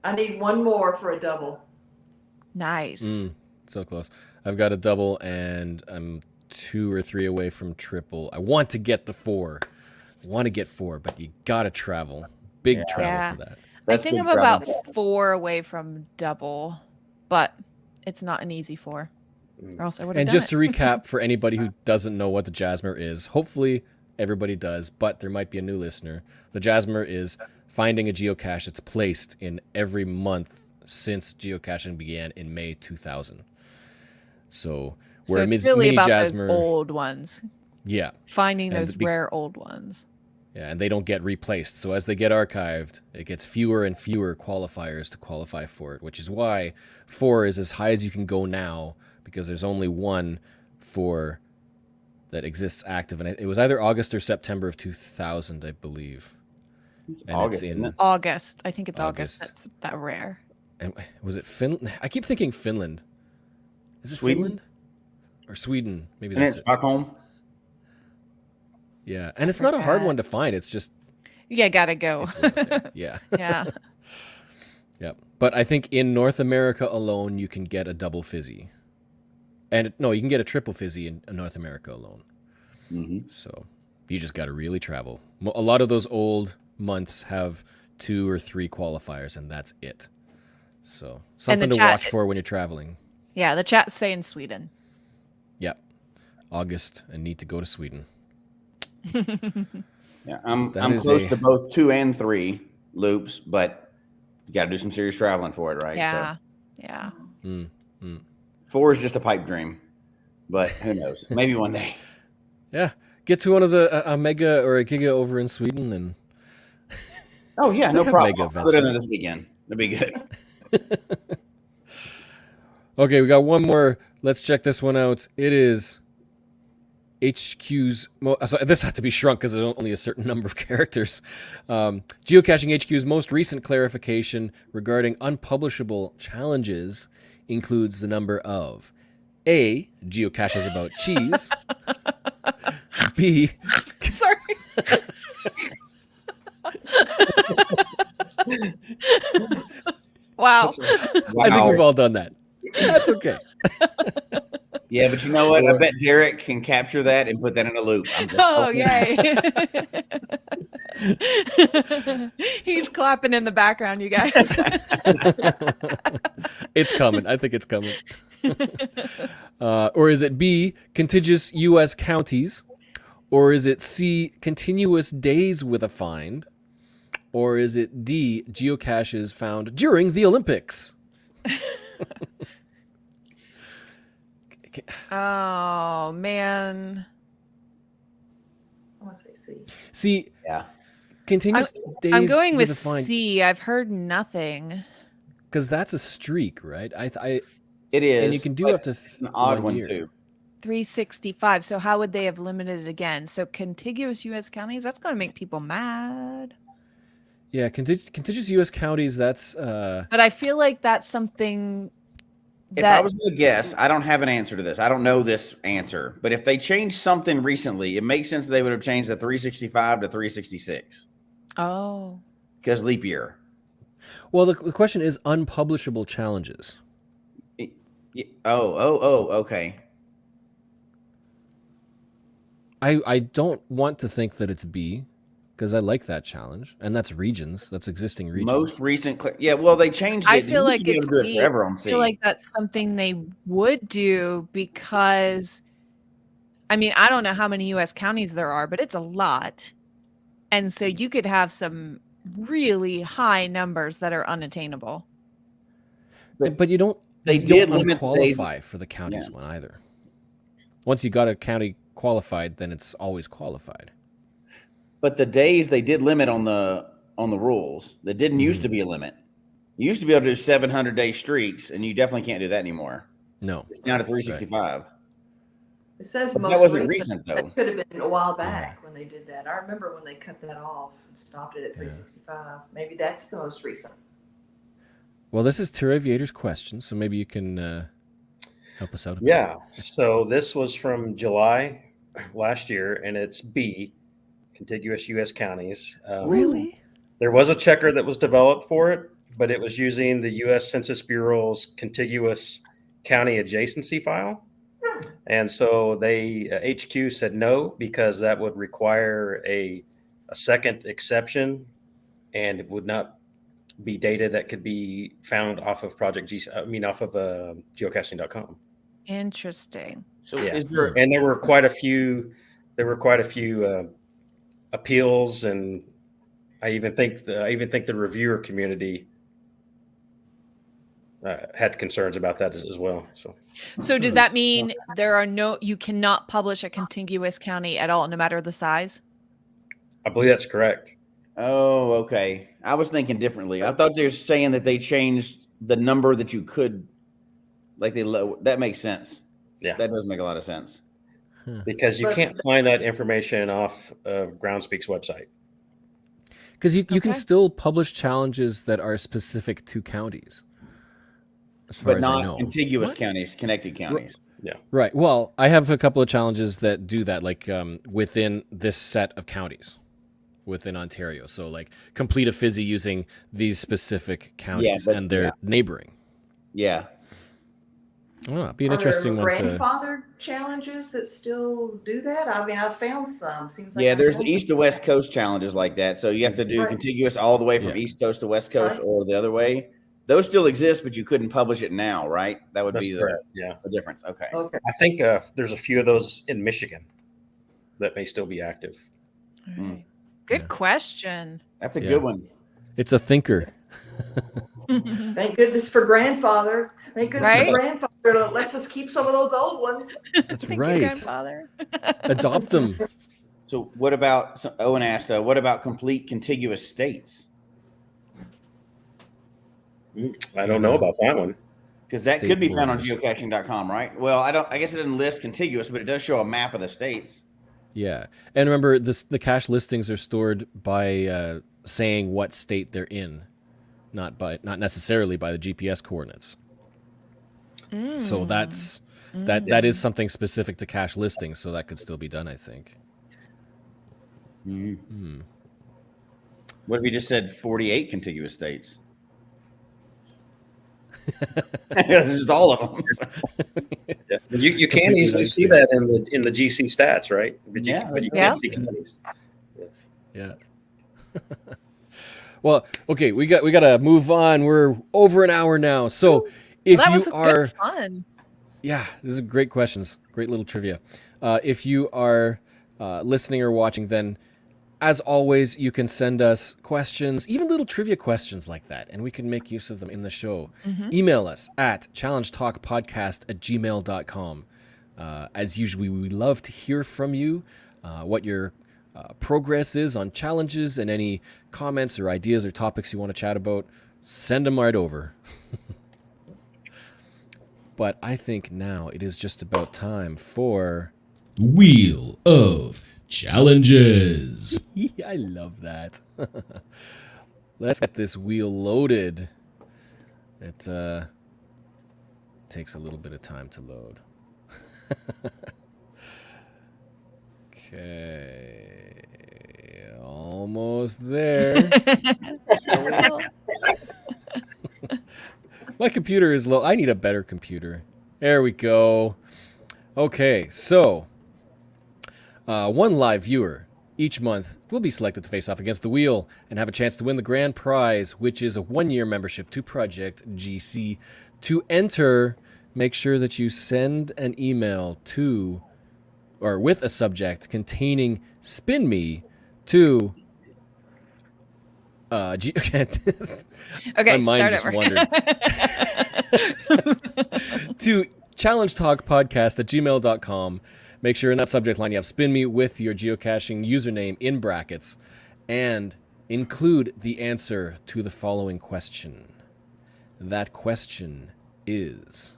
[SPEAKER 6] I need one more for a double.
[SPEAKER 3] Nice.
[SPEAKER 2] So close. I've got a double, and I'm 2 or 3 away from triple. I want to get the 4. I want to get 4, but you gotta travel. Big travel
[SPEAKER 3] Yeah.
[SPEAKER 2] for that.
[SPEAKER 3] I
[SPEAKER 7] That's
[SPEAKER 3] think
[SPEAKER 7] big
[SPEAKER 3] I'm about
[SPEAKER 7] travel.
[SPEAKER 3] 4 away from double, but it's not an easy 4. Or else I would have
[SPEAKER 2] And
[SPEAKER 3] done
[SPEAKER 2] just
[SPEAKER 3] it.
[SPEAKER 2] to recap for anybody who doesn't know what the Jasmer is, hopefully everybody does, but there might be a new listener. The Jasmer is finding a geocache that's placed in every month since geocaching began in May 2000. So
[SPEAKER 3] So
[SPEAKER 2] where
[SPEAKER 3] it's really
[SPEAKER 2] mini
[SPEAKER 3] about
[SPEAKER 2] Jasmer,
[SPEAKER 3] those old ones,
[SPEAKER 2] yeah,
[SPEAKER 3] finding
[SPEAKER 2] And
[SPEAKER 3] those
[SPEAKER 2] be-
[SPEAKER 3] rare old ones.
[SPEAKER 2] yeah, and they don't get replaced. So as they get archived, it gets fewer and fewer qualifiers to qualify for it, which is why 4 is as high as you can go now, because there's only one for that exists active, and it was either August or September of 2000, I believe.
[SPEAKER 7] It's
[SPEAKER 2] And
[SPEAKER 7] August,
[SPEAKER 2] it's
[SPEAKER 7] isn't
[SPEAKER 2] in
[SPEAKER 7] it?
[SPEAKER 3] August. I think it's August.
[SPEAKER 2] August.
[SPEAKER 3] That's that rare.
[SPEAKER 2] And was it Finland? I keep thinking Finland. Is it
[SPEAKER 7] Sweden?
[SPEAKER 2] Finland or Sweden? Maybe
[SPEAKER 7] Isn't it
[SPEAKER 2] that's it.
[SPEAKER 7] Stockholm?
[SPEAKER 2] Yeah, and it's not a hard
[SPEAKER 3] forgot.
[SPEAKER 2] one to find. It's just
[SPEAKER 3] Yeah, gotta go.
[SPEAKER 2] it's way out there. Yeah.
[SPEAKER 3] Yeah.
[SPEAKER 2] Yep. But I think in North America alone, you can get a double fizzy. And no, you can get a triple fizzy in North America alone.
[SPEAKER 7] Mm-hmm.
[SPEAKER 2] So you just got to really travel. A lot of those old months have 2 or 3 qualifiers, and that's it. So something to
[SPEAKER 3] chat-
[SPEAKER 2] watch for when you're traveling.
[SPEAKER 3] Yeah, the chat's saying Sweden.
[SPEAKER 2] Yep. August, and need to go to Sweden.
[SPEAKER 7] Yeah, I'm
[SPEAKER 2] That is
[SPEAKER 7] close
[SPEAKER 2] a-
[SPEAKER 7] to both 2 and 3 loops, but you got to do some serious traveling for it, right?
[SPEAKER 3] Yeah. Yeah.
[SPEAKER 2] Mm.
[SPEAKER 7] 4 is just a pipe dream, but who knows? Maybe one day.
[SPEAKER 2] Yeah. Get to one of the a mega or a giga over in Sweden, and
[SPEAKER 7] Oh yeah,
[SPEAKER 2] They
[SPEAKER 7] no
[SPEAKER 2] have
[SPEAKER 7] problem.
[SPEAKER 2] mega
[SPEAKER 7] I'll
[SPEAKER 2] events
[SPEAKER 7] put it
[SPEAKER 2] there.
[SPEAKER 7] in this weekend. That'd be good.
[SPEAKER 2] okay, we got one more. Let's check this one out. It is HQ's. So this had to be shrunk because there's only a certain number of characters. Geocaching HQ's most recent clarification regarding unpublishable challenges includes the number of A, geocaches about cheese, B,
[SPEAKER 3] Sorry. Wow.
[SPEAKER 2] I think we've all done that. That's okay.
[SPEAKER 7] Yeah, but you know what? I bet Derek can capture that and put that in a loop. I'm just
[SPEAKER 3] Oh,
[SPEAKER 7] hoping.
[SPEAKER 3] yay. He's clapping in the background, you guys.
[SPEAKER 2] It's coming. I think it's coming. Or is it B, contiguous U.S. counties? Or is it C, continuous days with a find? Or is it D, geocaches found during the Olympics?
[SPEAKER 3] Oh, man.
[SPEAKER 6] I want to say C.
[SPEAKER 2] See,
[SPEAKER 7] Yeah.
[SPEAKER 2] continuous days
[SPEAKER 3] I'm going with
[SPEAKER 2] a find,
[SPEAKER 3] C. I've heard nothing.
[SPEAKER 2] because that's a streak, right?
[SPEAKER 7] It is.
[SPEAKER 2] And you can do
[SPEAKER 7] but
[SPEAKER 2] up to
[SPEAKER 7] it's an odd one
[SPEAKER 2] year.
[SPEAKER 7] too.
[SPEAKER 3] 365. So how would they have limited it again? So contiguous U.S. counties? That's going to make people mad.
[SPEAKER 2] Yeah, contiguous U.S. counties. That's
[SPEAKER 3] But I feel like that's something
[SPEAKER 7] If
[SPEAKER 3] that
[SPEAKER 7] I was going to guess, I don't have an answer to this. I don't know this answer. But if they changed something recently, it makes sense they would have changed the 365 to 366
[SPEAKER 3] Oh.
[SPEAKER 7] because leap year.
[SPEAKER 2] well. The question is unpublishable challenges.
[SPEAKER 7] Okay.
[SPEAKER 2] I don't want to think that it's B, because I like that challenge, and that's regions. That's existing regions.
[SPEAKER 7] Most recent, well, they changed it.
[SPEAKER 3] I
[SPEAKER 7] You
[SPEAKER 3] feel
[SPEAKER 7] used
[SPEAKER 3] like
[SPEAKER 7] to be able
[SPEAKER 3] it's
[SPEAKER 7] to do it
[SPEAKER 3] B.
[SPEAKER 7] forever on
[SPEAKER 3] I
[SPEAKER 7] C.
[SPEAKER 3] feel like that's something they would do because, I mean, I don't know how many U.S. counties there are, but it's a lot. And so you could have some really high numbers that are unattainable.
[SPEAKER 2] But you don't.
[SPEAKER 7] They
[SPEAKER 2] You don't
[SPEAKER 7] did limit the days.
[SPEAKER 2] unqualify for the counties
[SPEAKER 7] Yeah.
[SPEAKER 2] one either. Once you got a county qualified, then it's always qualified.
[SPEAKER 7] But the days they did limit on the rules. There didn't used to be a limit. You used to be able to do 700-day streaks, and you definitely can't do that anymore.
[SPEAKER 2] No.
[SPEAKER 7] It's down to 365.
[SPEAKER 6] It says
[SPEAKER 7] But that
[SPEAKER 6] most
[SPEAKER 7] wasn't
[SPEAKER 6] recent.
[SPEAKER 7] recent, though.
[SPEAKER 6] That could have been a while back when they did that. I remember when they cut that off and stopped it at 365. Maybe that's the most recent.
[SPEAKER 2] Well, this is Terraviator's question, so maybe you can help us out a bit.
[SPEAKER 5] Yeah. So this was from July last year, and it's B, contiguous U.S. counties.
[SPEAKER 1] Really?
[SPEAKER 5] There was a checker that was developed for it, but it was using the U.S. Census Bureau's contiguous county adjacency file. And so they HQ said no, because that would require a second exception, and it would not be data that could be found off of off of geocaching.com.
[SPEAKER 3] Interesting.
[SPEAKER 7] So
[SPEAKER 5] Yeah.
[SPEAKER 7] is there?
[SPEAKER 5] And there were quite a few appeals, and I even think the reviewer community had concerns about that as well.
[SPEAKER 3] So does that mean you cannot publish a contiguous county at all, no matter the size?
[SPEAKER 5] I believe that's correct.
[SPEAKER 7] Oh, okay. I was thinking differently. I thought they were saying that they changed the number that you could, that makes sense.
[SPEAKER 5] Yeah.
[SPEAKER 7] That does make a lot of sense.
[SPEAKER 5] Because you
[SPEAKER 6] But-
[SPEAKER 5] can't find that information off of Groundspeak's website.
[SPEAKER 2] Because you can
[SPEAKER 3] Okay.
[SPEAKER 2] still publish challenges that are specific to counties, as far
[SPEAKER 7] But
[SPEAKER 2] as I
[SPEAKER 7] not
[SPEAKER 2] know.
[SPEAKER 7] contiguous counties, connected counties.
[SPEAKER 2] Right. Well, I have a couple of challenges that do that, like within this set of counties within Ontario. So, like, complete a fizzy using these specific counties
[SPEAKER 7] but-
[SPEAKER 2] and their neighboring.
[SPEAKER 7] Yeah.
[SPEAKER 2] Oh, it'd be an
[SPEAKER 6] Are
[SPEAKER 2] interesting
[SPEAKER 6] there
[SPEAKER 2] one to.
[SPEAKER 6] grandfather challenges that still do that? I mean, I've found some. Seems like
[SPEAKER 7] Yeah,
[SPEAKER 6] I've
[SPEAKER 7] there's
[SPEAKER 6] found
[SPEAKER 7] the East to
[SPEAKER 6] some.
[SPEAKER 7] West Coast challenges like that. So you have to do
[SPEAKER 6] Right.
[SPEAKER 7] contiguous all the way from
[SPEAKER 2] Yeah.
[SPEAKER 7] East Coast to West Coast
[SPEAKER 6] Right.
[SPEAKER 7] or the other way. Those still exist, but you couldn't publish it now, right? That would
[SPEAKER 5] That's
[SPEAKER 7] be
[SPEAKER 5] correct. Yeah.
[SPEAKER 7] the difference. Okay.
[SPEAKER 6] Okay.
[SPEAKER 5] I think there's a few of those in Michigan that may still be active.
[SPEAKER 3] All right. Good question.
[SPEAKER 7] That's a
[SPEAKER 2] Yeah.
[SPEAKER 7] good one.
[SPEAKER 2] It's a thinker.
[SPEAKER 6] Thank goodness for grandfather. Thank goodness
[SPEAKER 3] Right?
[SPEAKER 6] for grandfather. Let's just keep some of those old ones.
[SPEAKER 2] That's
[SPEAKER 3] Thank you,
[SPEAKER 2] right.
[SPEAKER 3] grandfather.
[SPEAKER 2] Adopt them.
[SPEAKER 7] So what about, Owen asked, what about complete contiguous states?
[SPEAKER 5] I don't know about that one.
[SPEAKER 7] Because that
[SPEAKER 2] State
[SPEAKER 7] could be found on
[SPEAKER 2] borders.
[SPEAKER 7] geocaching.com, right? Well, I guess it doesn't list contiguous, but it does show a map of the states.
[SPEAKER 2] Yeah. And remember, the cache listings are stored by saying what state they're in, not necessarily by the GPS coordinates. So that is something specific to cache listings, so that could still be done, I think.
[SPEAKER 7] What if you just said 48 contiguous states? It's just all of them.
[SPEAKER 5] Yeah. You can
[SPEAKER 2] Completely
[SPEAKER 5] easily
[SPEAKER 2] nice
[SPEAKER 5] see
[SPEAKER 2] thing.
[SPEAKER 5] that in the GC stats, right? But you,
[SPEAKER 7] Yeah,
[SPEAKER 5] but you
[SPEAKER 3] that's
[SPEAKER 5] can't
[SPEAKER 3] right.
[SPEAKER 5] see counties.
[SPEAKER 2] Yeah. Well, okay, we got to move on. We're over an hour now. So if
[SPEAKER 3] That
[SPEAKER 2] you
[SPEAKER 3] was
[SPEAKER 2] are
[SPEAKER 3] good fun.
[SPEAKER 2] Yeah, these are great questions. Great little trivia. If you are listening or watching, then as always, you can send us questions, even little trivia questions like that, and we can make use of them in the show. Email us at challengetalkpodcast@gmail.com. As usual, we love to hear from you, what your progress is on challenges, and any comments or ideas or topics you want to chat about. Send them right over. But I think now it is just about time for...
[SPEAKER 4] Wheel of Challenges.
[SPEAKER 2] I love that. Let's get this wheel loaded. It takes a little bit of time to load. Okay. Almost there. My computer is low. I need a better computer. There we go. Okay, so One live viewer each month will be selected to face off against the wheel and have a chance to win the grand prize, which is a 1-year membership to Project GC. To enter, make sure that you send an email to, or with a subject containing "Spin Me" to
[SPEAKER 3] Okay,
[SPEAKER 2] my mind
[SPEAKER 3] start
[SPEAKER 2] just
[SPEAKER 3] over.
[SPEAKER 2] wandered. To challengetalkpodcast@gmail.com. Make sure in that subject line you have "Spin Me" with your geocaching username in brackets, and include the answer to the following question. That question is: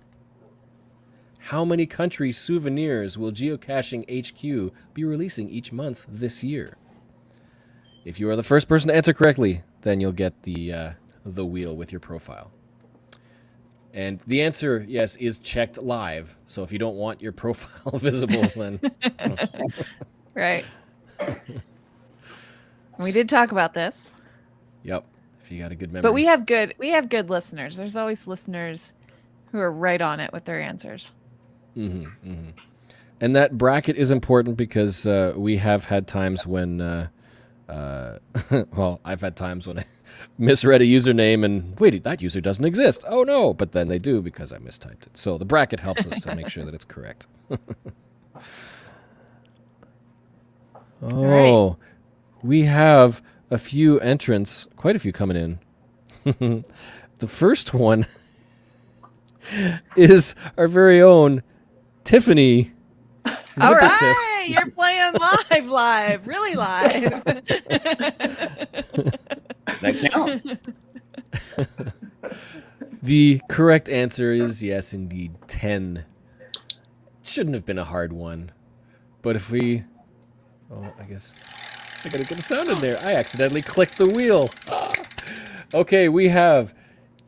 [SPEAKER 2] how many country souvenirs will Geocaching HQ be releasing each month this year? If you are the first person to answer correctly, then you'll get the wheel with your profile. And the answer, yes, is checked live. So if you don't want your profile visible, then...
[SPEAKER 3] Right. We did talk about this.
[SPEAKER 2] Yep. If you got a good memory.
[SPEAKER 3] But we have good listeners. There's always listeners who are right on it with their answers.
[SPEAKER 2] Mm-hmm, mm-hmm. And that bracket is important because we have had times when... well, I've had times when I misread a username and, wait, that user doesn't exist. Oh, no. But then they do because I mistyped it. So the bracket helps us to make sure that it's correct. Oh, we have a few entrants, quite a few coming in. The first one is our very own Tiffany.
[SPEAKER 3] All right, you're playing live, really live.
[SPEAKER 7] That counts.
[SPEAKER 2] The correct answer is yes, indeed, 10. Shouldn't have been a hard one. But if we... Oh, I guess I gotta get a sound in there. I accidentally clicked the wheel. Okay, we have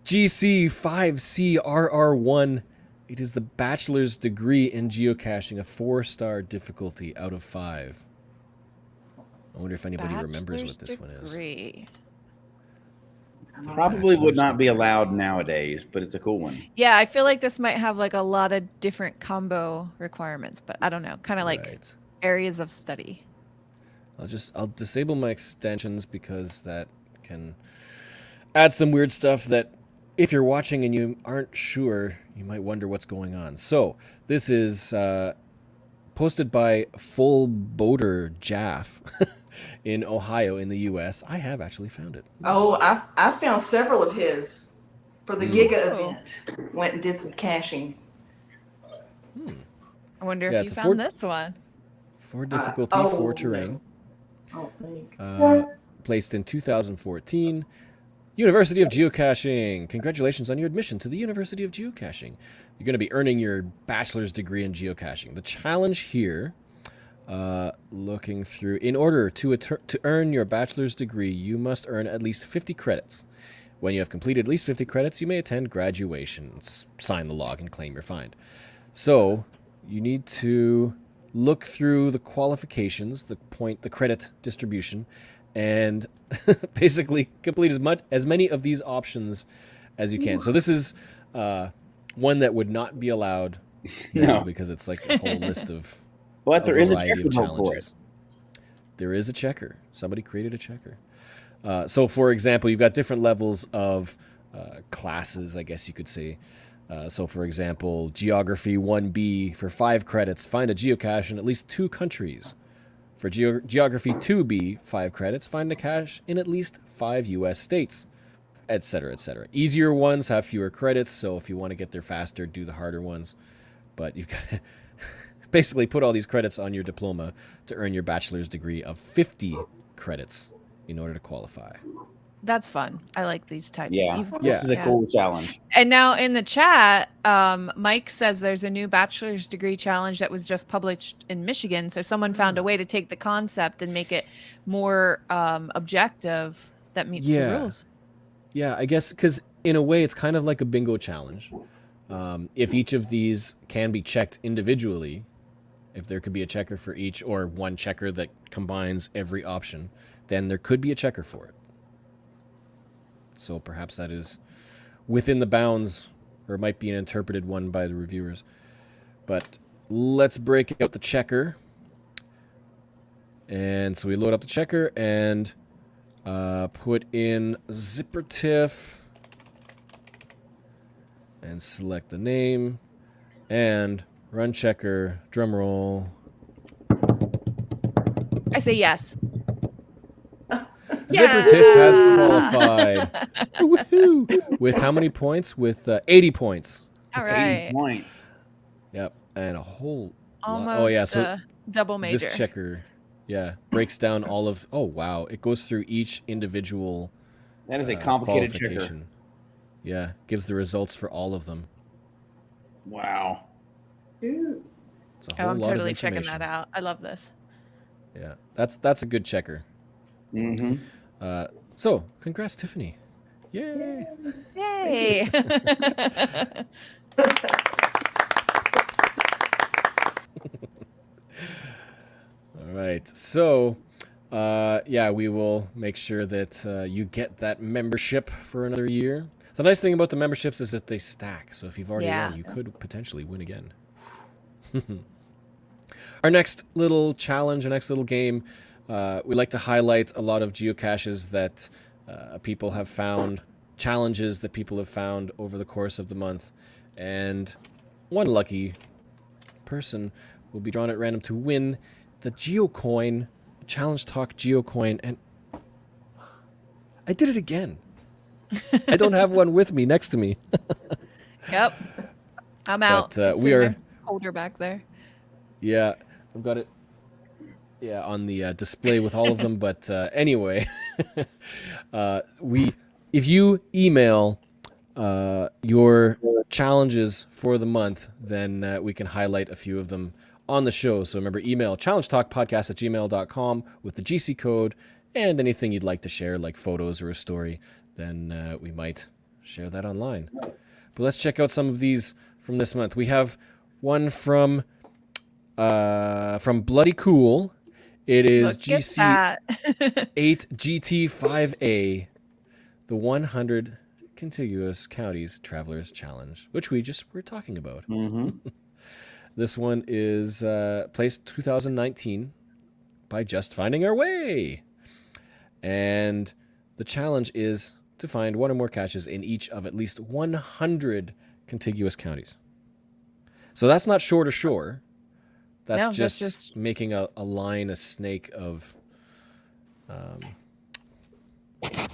[SPEAKER 2] GC5CRR1. It is the bachelor's degree in geocaching, a 4-star difficulty out of 5. I wonder if anybody remembers what this one is.
[SPEAKER 7] Probably would not be allowed nowadays, but it's a cool one.
[SPEAKER 3] Yeah, I feel like this might have like a lot of different combo requirements, but I don't know, kind of like areas of study.
[SPEAKER 2] I'll disable my extensions because that can add some weird stuff that if you're watching and you aren't sure, you might wonder what's going on. So this is posted by Full Boater Jaff in Ohio in the U.S. I have actually found it.
[SPEAKER 6] Oh, I found several of his for the Giga event. Went and did some caching.
[SPEAKER 3] I wonder if you found this one.
[SPEAKER 2] 4 difficulty, 4 terrain.
[SPEAKER 6] I don't think.
[SPEAKER 2] Placed in 2014. University of Geocaching. Congratulations on your admission to the University of Geocaching. You're going to be earning your bachelor's degree in geocaching. The challenge here, looking through, in order to earn your bachelor's degree, you must earn at least 50 credits. When you have completed at least 50 credits, you may attend graduation, sign the log, and claim your find. So you need to look through the qualifications, the credit distribution, and basically complete as many of these options as you can. So this is one that would not be allowed now because it's like a whole list of
[SPEAKER 7] but there is a
[SPEAKER 2] variety
[SPEAKER 7] checker
[SPEAKER 2] of challenges. There is a checker. Somebody created a checker. So for example, you've got different levels of classes, I guess you could say. So for example, Geography 1B for 5 credits, find a geocache in at least 2 countries. For Geography 2B, 5 credits, find a cache in at least 5 U.S. states, etc., etc. Easier ones have fewer credits, so if you want to get there faster, do the harder ones. But you've got to basically put all these credits on your diploma to earn your bachelor's degree of 50 credits in order to qualify.
[SPEAKER 3] That's fun. I like these types.
[SPEAKER 7] This is a cool challenge.
[SPEAKER 3] And now in the chat, Mike says there's a new bachelor's degree challenge that was just published in Michigan. So someone found a way to take the concept and make it more objective that meets the rules.
[SPEAKER 2] Yeah, I guess because in a way it's kind of like a bingo challenge. If each of these can be checked individually, if there could be a checker for each or one checker that combines every option, then there could be a checker for it. So perhaps that is within the bounds, or it might be an interpreted one by the reviewers. But let's break out the checker. And so we load up the checker and put in ZipperTiff and select the name and run checker, drum roll.
[SPEAKER 3] I say yes.
[SPEAKER 2] ZipperTiff has qualified. Woohoo! With how many points? With 80 points.
[SPEAKER 3] All
[SPEAKER 7] 80
[SPEAKER 3] right.
[SPEAKER 7] points.
[SPEAKER 2] Yep, and a whole
[SPEAKER 3] Almost
[SPEAKER 2] lot. Oh yeah, so
[SPEAKER 3] double major.
[SPEAKER 2] this checker, breaks down all of. Oh wow, it goes through each individual.
[SPEAKER 7] That is a complicated checker.
[SPEAKER 2] qualification. Yeah, gives the results for all of them.
[SPEAKER 7] Wow.
[SPEAKER 6] Ooh.
[SPEAKER 2] It's a whole
[SPEAKER 3] I'm
[SPEAKER 2] lot
[SPEAKER 3] totally
[SPEAKER 2] of
[SPEAKER 3] checking
[SPEAKER 2] information.
[SPEAKER 3] that out. I love this.
[SPEAKER 2] Yeah, that's a good checker.
[SPEAKER 7] Mm-hmm.
[SPEAKER 2] So, congrats, Tiffany. Yay!
[SPEAKER 3] Yay!
[SPEAKER 2] All right. So, we will make sure that you get that membership for another year. The nice thing about the memberships is that they stack. So if you've already won, you could potentially win again. Our next little challenge, our next little game, we like to highlight a lot of geocaches that people have found, challenges that people have found over the course of the month. And one lucky person will be drawn at random to win the Geocoin, Challenge Talk Geocoin. And I did it again. I don't have one with me next to me.
[SPEAKER 3] Yep. I'm out.
[SPEAKER 2] But,
[SPEAKER 3] It's
[SPEAKER 2] we
[SPEAKER 3] in
[SPEAKER 2] are-
[SPEAKER 3] the holder back there.
[SPEAKER 2] Yeah, I've got it. Yeah, on the display with all of them. But anyway, if you email your challenges for the month, then we can highlight a few of them on the show. So remember, email challengetalkpodcast@gmail.com with the GC code and anything you'd like to share, like photos or a story. Then we might share that online. But let's check out some of these from this month. We have one from Bloody Cool. It is
[SPEAKER 3] Look at that.
[SPEAKER 2] GC8 GT5A, the 100 Contiguous Counties Travelers Challenge, which we just were talking about.
[SPEAKER 7] Mm-hmm.
[SPEAKER 2] This one is placed 2019 by Just Finding Our Way. And the challenge is to find one or more caches in each of at least 100 contiguous counties. So that's not shore to shore. That's just making a line, a snake of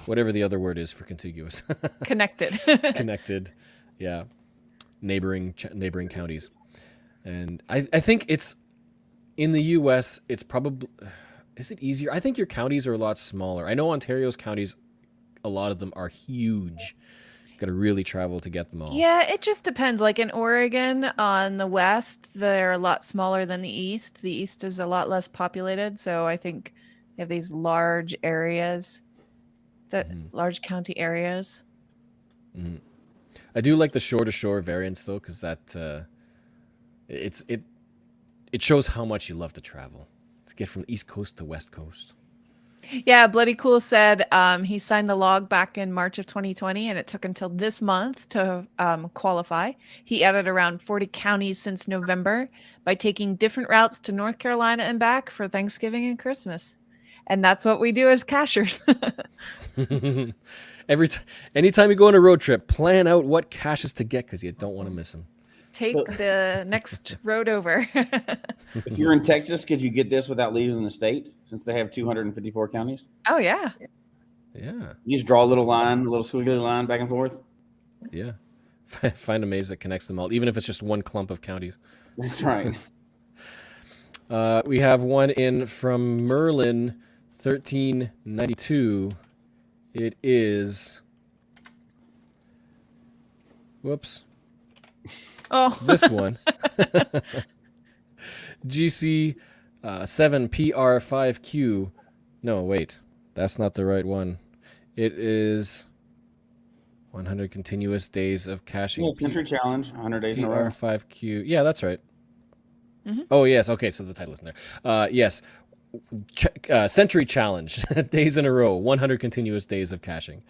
[SPEAKER 2] whatever the other word is for contiguous.
[SPEAKER 3] Connected.
[SPEAKER 2] Connected, yeah. Neighboring counties. And I think it's, in the U.S., it's probably, is it easier? I think your counties are a lot smaller. I know Ontario's counties, a lot of them are huge. Got to really travel to get them all.
[SPEAKER 3] Yeah, it just depends. Like in Oregon, on the west, they're a lot smaller than the east. The east is a lot less populated, so I think you have these large areas, large county areas.
[SPEAKER 2] Mm-hmm. I do like the shore to shore variants though, because that it shows how much you love to travel. To get from East Coast to West Coast.
[SPEAKER 3] Yeah, Bloody Cool said he signed the log back in March of 2020, and it took until this month to qualify. He added around 40 counties since November by taking different routes to North Carolina and back for Thanksgiving and Christmas. And that's what we do as cachers.
[SPEAKER 2] Anytime you go on a road trip, plan out what caches to get because you don't want to miss them.
[SPEAKER 3] Take the next road over.
[SPEAKER 7] If you're in Texas, could you get this without leaving the state since they have 254 counties?
[SPEAKER 3] Oh, yeah.
[SPEAKER 2] Yeah.
[SPEAKER 7] You just draw a little line, a little squiggly line back and forth.
[SPEAKER 2] Yeah. Find a maze that connects them all, even if it's just one clump of counties.
[SPEAKER 7] That's right.
[SPEAKER 2] We have one in from Merlin, 1392. It is... Whoops.
[SPEAKER 3] Oh,
[SPEAKER 2] This one. GC 7PR5Q. No, wait. That's not the right one. It is 100 continuous days of caching.
[SPEAKER 7] Yeah, Country Challenge, 100 days in a row.
[SPEAKER 2] PR5Q. Yeah, that's right.
[SPEAKER 3] Mm-hmm.
[SPEAKER 2] Oh, yes. Okay, so the title isn't there. Yes. Century Challenge. Days in a row. 100 continuous days of caching.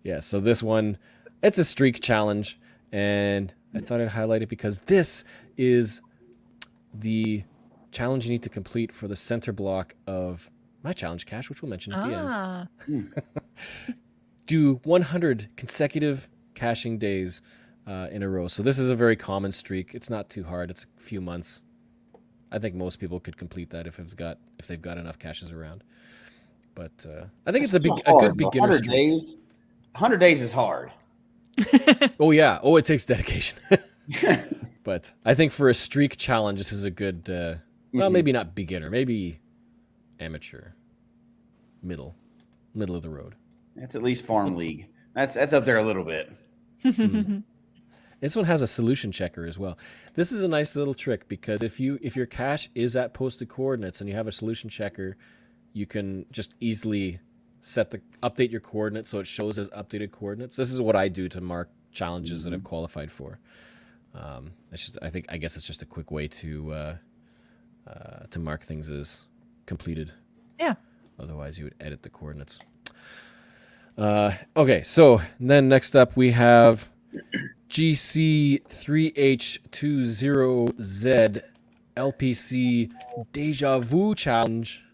[SPEAKER 2] Yeah, so this one, it's a streak challenge. And I thought I'd highlight it because this is the challenge you need to complete for the center block of my challenge cache, which we'll mention at the end. Do 100 consecutive caching days in a row. So this is a very common streak. It's not too hard. It's a few months. I think most people could complete that if they've got enough caches around. But I think it's a good beginner
[SPEAKER 7] 100
[SPEAKER 2] streak.
[SPEAKER 7] days. 100 days is hard.
[SPEAKER 2] Oh yeah. Oh, it takes dedication. But I think for a streak challenge, this is a good. Well, maybe not beginner. Maybe amateur. Middle of the road.
[SPEAKER 7] That's at least farm league. That's up there a little bit.
[SPEAKER 2] This one has a solution checker as well. This is a nice little trick because if your cache is at posted coordinates and you have a solution checker, you can just easily update your coordinates so it shows as updated coordinates. This is what I do to mark challenges that I've qualified for. I guess it's just a quick way to mark things as completed.
[SPEAKER 3] Yeah.
[SPEAKER 2] Otherwise, you would edit the coordinates. Okay, so then next up we have GC3H20Z LPC Deja Vu Challenge.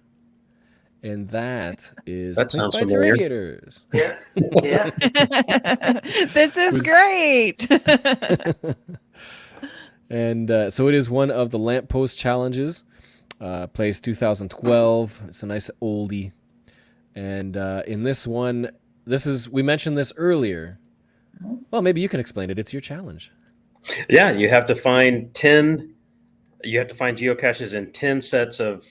[SPEAKER 2] And that is
[SPEAKER 5] That sounds
[SPEAKER 2] Placed by
[SPEAKER 5] familiar.
[SPEAKER 2] Interrogators.
[SPEAKER 6] Yeah. Yeah.
[SPEAKER 3] This is great.
[SPEAKER 2] And so it is one of the lamppost challenges. Placed 2012. It's a nice oldie. And in this one, we mentioned this earlier. Well, maybe you can explain it. It's your challenge.
[SPEAKER 5] Yeah, you have to find geocaches in 10 sets of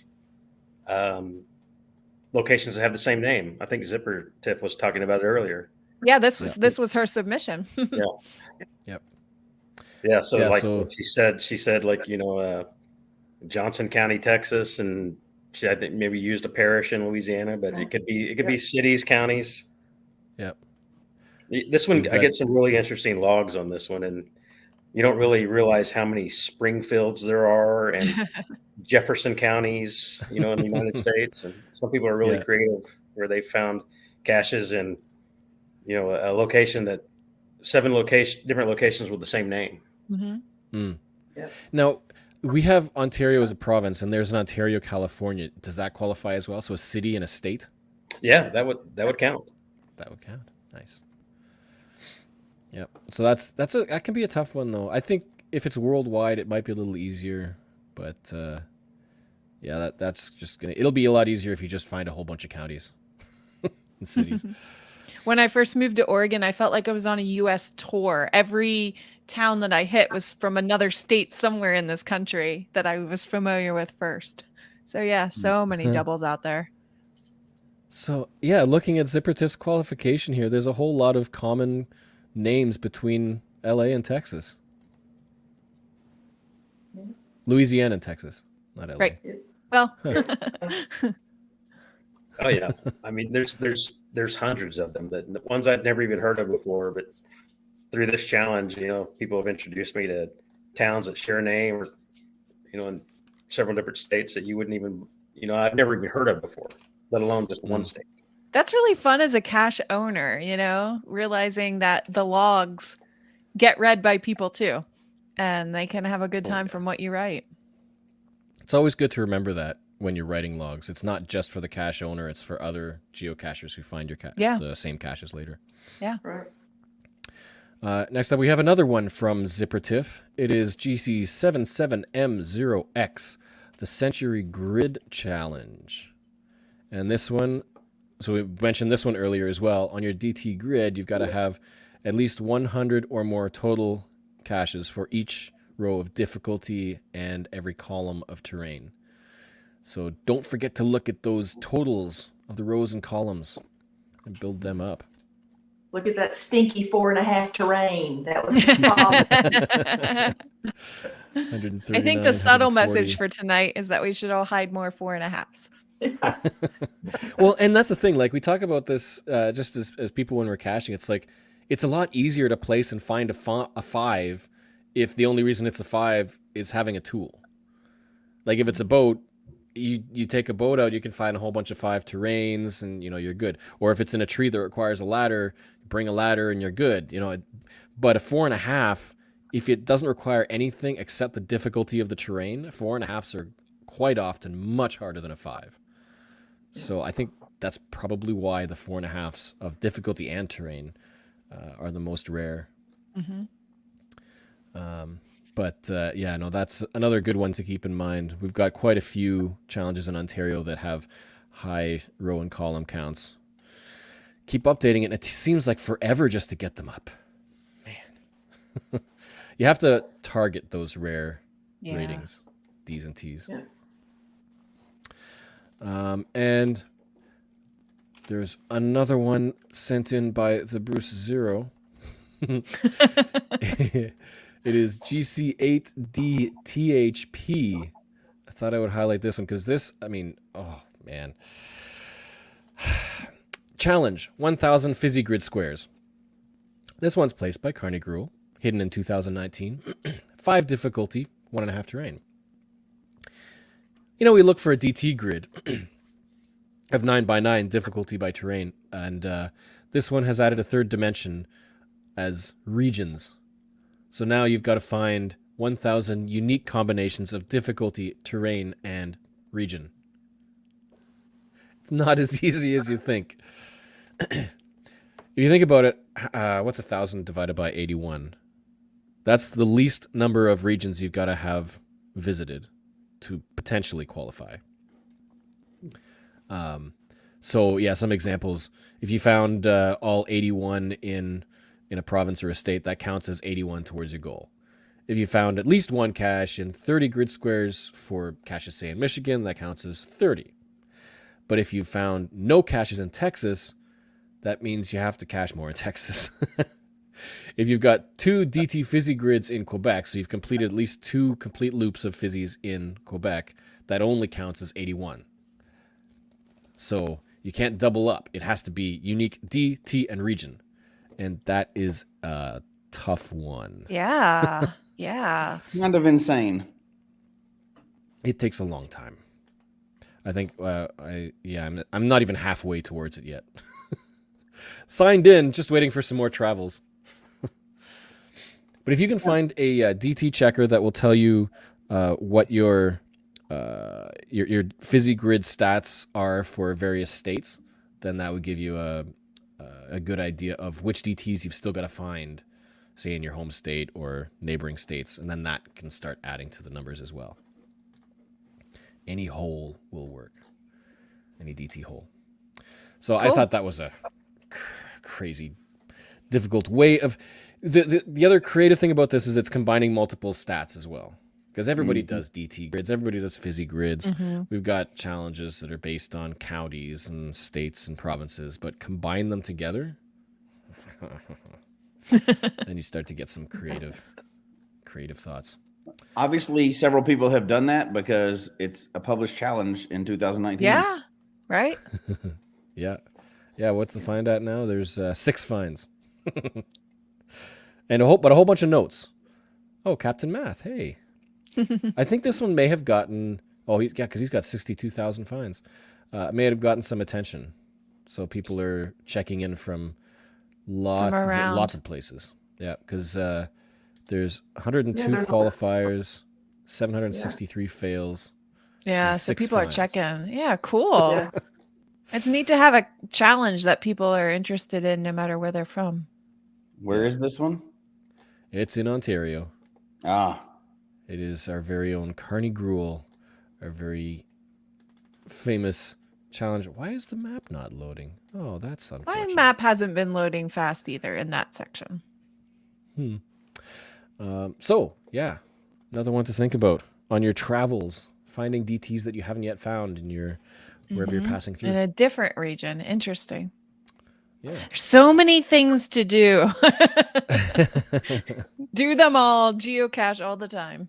[SPEAKER 5] locations that have the same name. I think Zipper Tiff was talking about it earlier.
[SPEAKER 3] Yeah, this was her submission.
[SPEAKER 2] Yep.
[SPEAKER 5] Yeah, so
[SPEAKER 2] so
[SPEAKER 5] she said like, Johnson County, Texas, and I think maybe used a parish in Louisiana, but it could be cities, counties.
[SPEAKER 2] Yep.
[SPEAKER 5] This one, I get some really interesting logs on this one, and you don't really realize how many Springfields there are and Jefferson counties, in the United States. And some people are really creative where they found caches in, a location that 7 different locations with the same name.
[SPEAKER 3] Mm-hmm.
[SPEAKER 6] Yeah.
[SPEAKER 2] Now, we have Ontario as a province, and there's an Ontario, California. Does that qualify as well? So a city and a state?
[SPEAKER 5] Yeah, that would count.
[SPEAKER 2] That would count. Nice. Yep. So that can be a tough one though. I think if it's worldwide, it might be a little easier, but that's just it'll be a lot easier if you just find a whole bunch of counties and cities.
[SPEAKER 3] When I first moved to Oregon, I felt like I was on a U.S. tour. Every town that I hit was from another state somewhere in this country that I was familiar with first. So yeah, so many doubles out there.
[SPEAKER 2] So yeah, looking at Zipper Tiff's qualification here, there's a whole lot of common names between LA and Texas. Louisiana and Texas, not LA.
[SPEAKER 3] Right. Well,
[SPEAKER 5] Oh yeah, I mean, there's hundreds of them, but ones I've never even heard of before. But through this challenge, people have introduced me to towns that share a name, or in several different states that you wouldn't even, I've never even heard of before, let alone just one state.
[SPEAKER 3] that's really fun as a cache owner, realizing that the logs get read by people too, and they can have a good time from what you write.
[SPEAKER 2] It's always good to remember that when you're writing logs. It's not just for the cache owner, it's for other geocachers who find the same caches later.
[SPEAKER 3] Yeah.
[SPEAKER 6] Right.
[SPEAKER 2] Next up, we have another one from ZipperTiff. It is GC77M0X, the Century Grid Challenge. And this one, so we mentioned this one earlier as well. On your DT grid, you've got to have at least 100 or more total caches for each row of difficulty and every column of terrain. So don't forget to look at those totals of the rows and columns and build them up.
[SPEAKER 6] Look at that stinky 4.5 terrain. That was the problem.
[SPEAKER 3] I think the subtle message for tonight is that we should all hide more 4.5s.
[SPEAKER 2] Well, and that's the thing. Like we talk about this just as people when we're caching. It's like it's a lot easier to place and find a 5 if the only reason it's a 5 is having a tool. Like if it's a boat, you take a boat out, you can find a whole bunch of 5 terrains, and you're good. Or if it's in a tree that requires a ladder, bring a ladder and you're good. But a 4.5, if it doesn't require anything except the difficulty of the terrain, 4.5s are quite often much harder than a 5. So I think that's probably why the 4.5s of difficulty and terrain are the most rare.
[SPEAKER 3] Mm-hmm.
[SPEAKER 2] That's another good one to keep in mind. We've got quite a few challenges in Ontario that have high row and column counts. Keep updating it, and it seems like forever just to get them up. Man. You have to target those rare ratings, Ds and Ts.
[SPEAKER 6] Yeah.
[SPEAKER 2] And there's another one sent in by the Bruce Zero. It is GC8DTHP. I thought I would highlight this one because this, oh man. Challenge 1,000 fizzy grid squares. This one's placed by Carney Gruel, hidden in 2019. 5 difficulty, 1.5 terrain. We look for a DT grid of 9x9 difficulty by terrain, and this one has added a third dimension as regions. So now you've got to find 1,000 unique combinations of difficulty, terrain, and region. It's not as easy as you think. If you think about it, what's 1,000 divided by 81? That's the least number of regions you've got to have visited to potentially qualify. Some examples. If you found all 81 in a province or a state, that counts as 81 towards your goal. If you found at least one cache in 30 grid squares for caches, say, in Michigan, that counts as 30. But if you found no caches in Texas, that means you have to cache more in Texas. If you've got 2 DT fizzy grids in Quebec, so you've completed at least 2 complete loops of fizzies in Quebec, that only counts as 81. So you can't double up. It has to be unique D, T, and region. And that is a tough one.
[SPEAKER 3] Yeah. Yeah.
[SPEAKER 7] Kind of insane.
[SPEAKER 2] It takes a long time. I think I'm not even halfway towards it yet. Signed in, just waiting for some more travels. But if you can find a DT checker that will tell you what your fizzy grid stats are for various states, then that would give you a good idea of which DTs you've still got to find, say, in your home state or neighboring states, and then that can start adding to the numbers as well. Any hole will work. Any DT hole. So cool. I thought that was a crazy, difficult way of... The other creative thing about this is it's combining multiple stats as well. Because everybody does DT grids. Everybody does fizzy grids. Mm-hmm. We've got challenges that are based on counties and states and provinces, but combine them together, and you start to get some creative thoughts.
[SPEAKER 7] Obviously, several people have done that because it's a published challenge in 2019.
[SPEAKER 3] Yeah, right?
[SPEAKER 2] Yeah. What's the find at now? There's 6 finds. And a whole bunch of notes. Oh, Captain Math, hey. I think this one may have gotten... because he's got 62,000 finds. May have gotten some attention. So people are checking in from lots of places. Yeah, because there's 102 qualifiers, 763 fails.
[SPEAKER 3] Yeah, so people
[SPEAKER 2] finds.
[SPEAKER 3] Are checking. Yeah, cool. Yeah. It's neat to have a challenge that people are interested in no matter where they're from.
[SPEAKER 7] Where is this one?
[SPEAKER 2] It's in Ontario.
[SPEAKER 7] Ah.
[SPEAKER 2] It is our very own Carney Gruel, our very famous challenge. Why is the map not loading? Oh, that's unfortunate.
[SPEAKER 3] My map hasn't been loading fast either in that section.
[SPEAKER 2] Another one to think about on your travels, finding DTs that you haven't yet found in your wherever you're passing through.
[SPEAKER 3] In a different region. Interesting.
[SPEAKER 2] Yeah.
[SPEAKER 3] There's so many things to do. Do them all. Geocache all the time.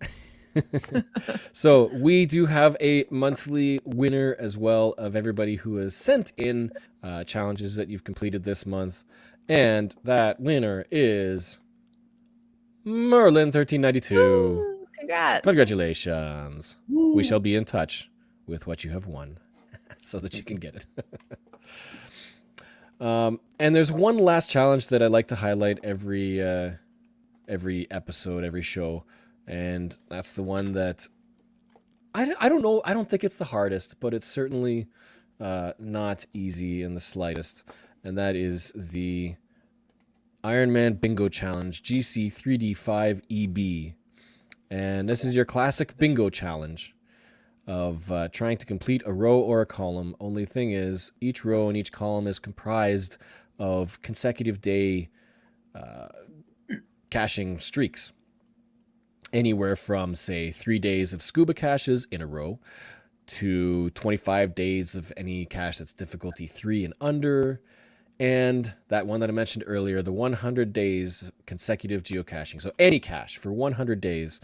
[SPEAKER 2] So we do have a monthly winner as well of everybody who has sent in challenges that you've completed this month. And that winner is Merlin1392.
[SPEAKER 3] Congrats.
[SPEAKER 2] Congratulations. Woo. We shall be in touch with what you have won so that you can get it. And there's one last challenge that I like to highlight every episode, every show, and that's the one that I don't know. I don't think it's the hardest, but it's certainly not easy in the slightest. And that is the Ironman Bingo Challenge GC 3D5 EB. And this is your classic bingo challenge of trying to complete a row or a column. Only thing is, each row and each column is comprised of consecutive day caching streaks. Anywhere from, say, 3 days of scuba caches in a row to 25 days of any cache that's difficulty 3 and under. And that one that I mentioned earlier, the 100 days consecutive geocaching. So any cache for 100 days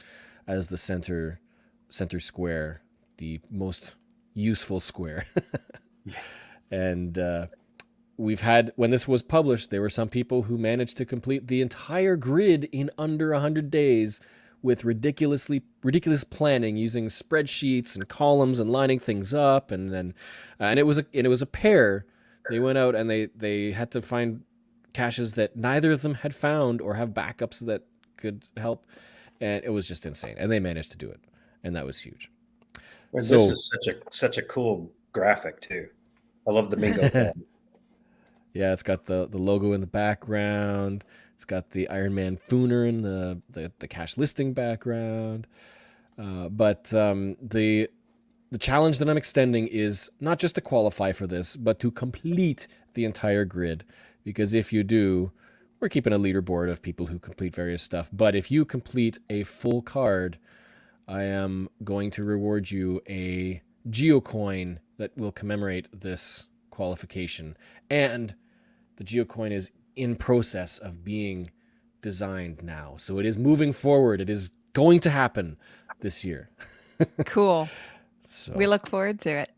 [SPEAKER 2] as the center square, the most useful square. And we've had, when this was published, there were some people who managed to complete the entire grid in under 100 days with ridiculous planning, using spreadsheets and columns and lining things up, and then it was a pair. They went out and they had to find caches that neither of them had found or have backups that could help, and it was just insane. And they managed to do it, and that was huge.
[SPEAKER 5] And this is such a cool graphic too. I love the bingo.
[SPEAKER 2] Yeah, it's got the logo in the background. It's got the Ironman Fooner in the cache listing background. But the challenge that I'm extending is not just to qualify for this, but to complete the entire grid. Because if you do, we're keeping a leaderboard of people who complete various stuff. But if you complete a full card, I am going to reward you a Geocoin that will commemorate this qualification. And the Geocoin is in process of being designed now. So it is moving forward. It is going to happen this year.
[SPEAKER 3] Cool.
[SPEAKER 2] So
[SPEAKER 3] We look forward to it.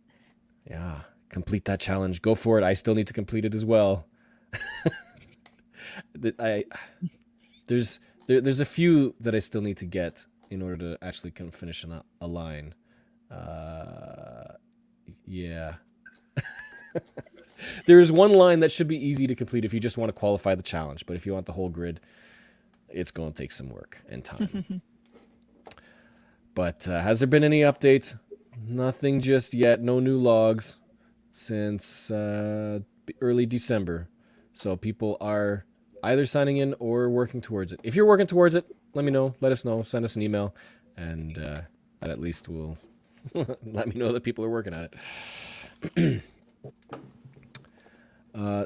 [SPEAKER 2] yeah, complete that challenge. Go for it. I still need to complete it as well. There's a few that I still need to get in order to actually finish a line. Yeah. There is one line that should be easy to complete if you just want to qualify the challenge, but if you want the whole grid, it's going to take some work and time. But has there been any update? Nothing just yet. No new logs since early December. So people are either signing in or working towards it. If you're working towards it, let me know. Let us know. Send us an email, and that at least will let me know that people are working on it.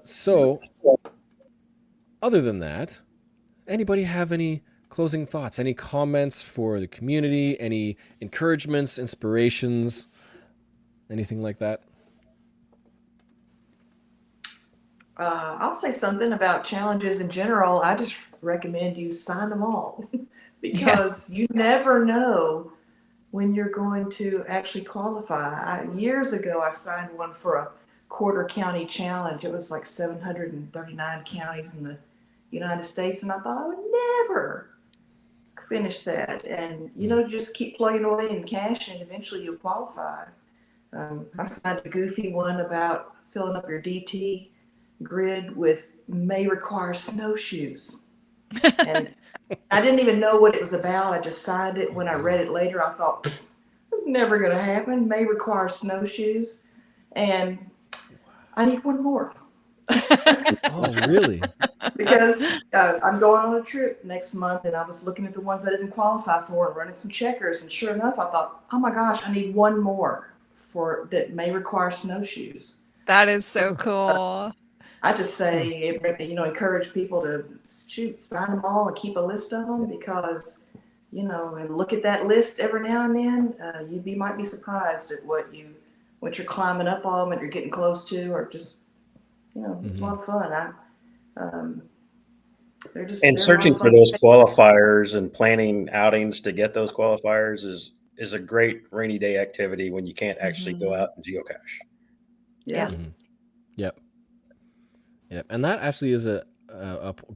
[SPEAKER 2] So, other than that, anybody have any closing thoughts? Any comments for the community? Any encouragements, inspirations, anything like that?
[SPEAKER 6] I'll say something about challenges in general. I just recommend you sign them all because you never know when you're going to actually qualify. Years ago, I signed one for a quarter county challenge. It was like 739 counties in the United States, and I thought I would never finish that. And just keep plugging away in cash, and eventually you'll qualify. I signed a goofy one about filling up your DT grid with may require snowshoes, and I didn't even know what it was about. I just signed it. When I read it later, I thought, "That's never going to happen. May require snowshoes," and I need one more.
[SPEAKER 2] Oh, really?
[SPEAKER 6] Because I'm going on a trip next month, and I was looking at the ones I didn't qualify for and running some checkers, and sure enough, I thought, "Oh my gosh, I need one more for that may require snowshoes."
[SPEAKER 3] That is so cool.
[SPEAKER 6] I just say, encourage people to sign them all and keep a list of them because, and look at that list every now and then. You might be surprised at what you're climbing up on and you're getting close to, or just, it's a lot of fun.
[SPEAKER 5] And searching for those qualifiers and planning outings to get those qualifiers is a great rainy day activity when you can't actually go out and geocache.
[SPEAKER 6] Yeah.
[SPEAKER 2] Mm-hmm. Yep. And that actually is a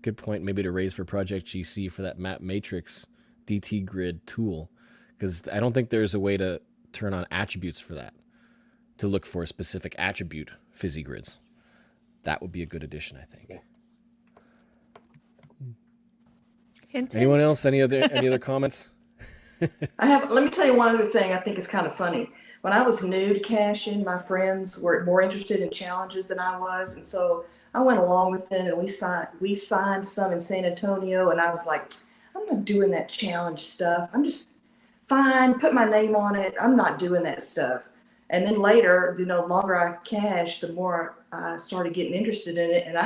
[SPEAKER 2] good point maybe to raise for Project GC for that map matrix DT grid tool, because I don't think there's a way to turn on attributes for that to look for a specific attribute fizzy grids. That would be a good addition, I think.
[SPEAKER 3] Hint,
[SPEAKER 2] Anyone
[SPEAKER 3] hint.
[SPEAKER 2] else? Any other comments?
[SPEAKER 6] Let me tell you one other thing I think is kind of funny. When I was new to caching, my friends were more interested in challenges than I was. And so I went along with them and we signed some in San Antonio. And I was like, I'm not doing that challenge stuff. I'm just fine, put my name on it. I'm not doing that stuff. And then later, the longer I cached, the more I started getting interested in it. And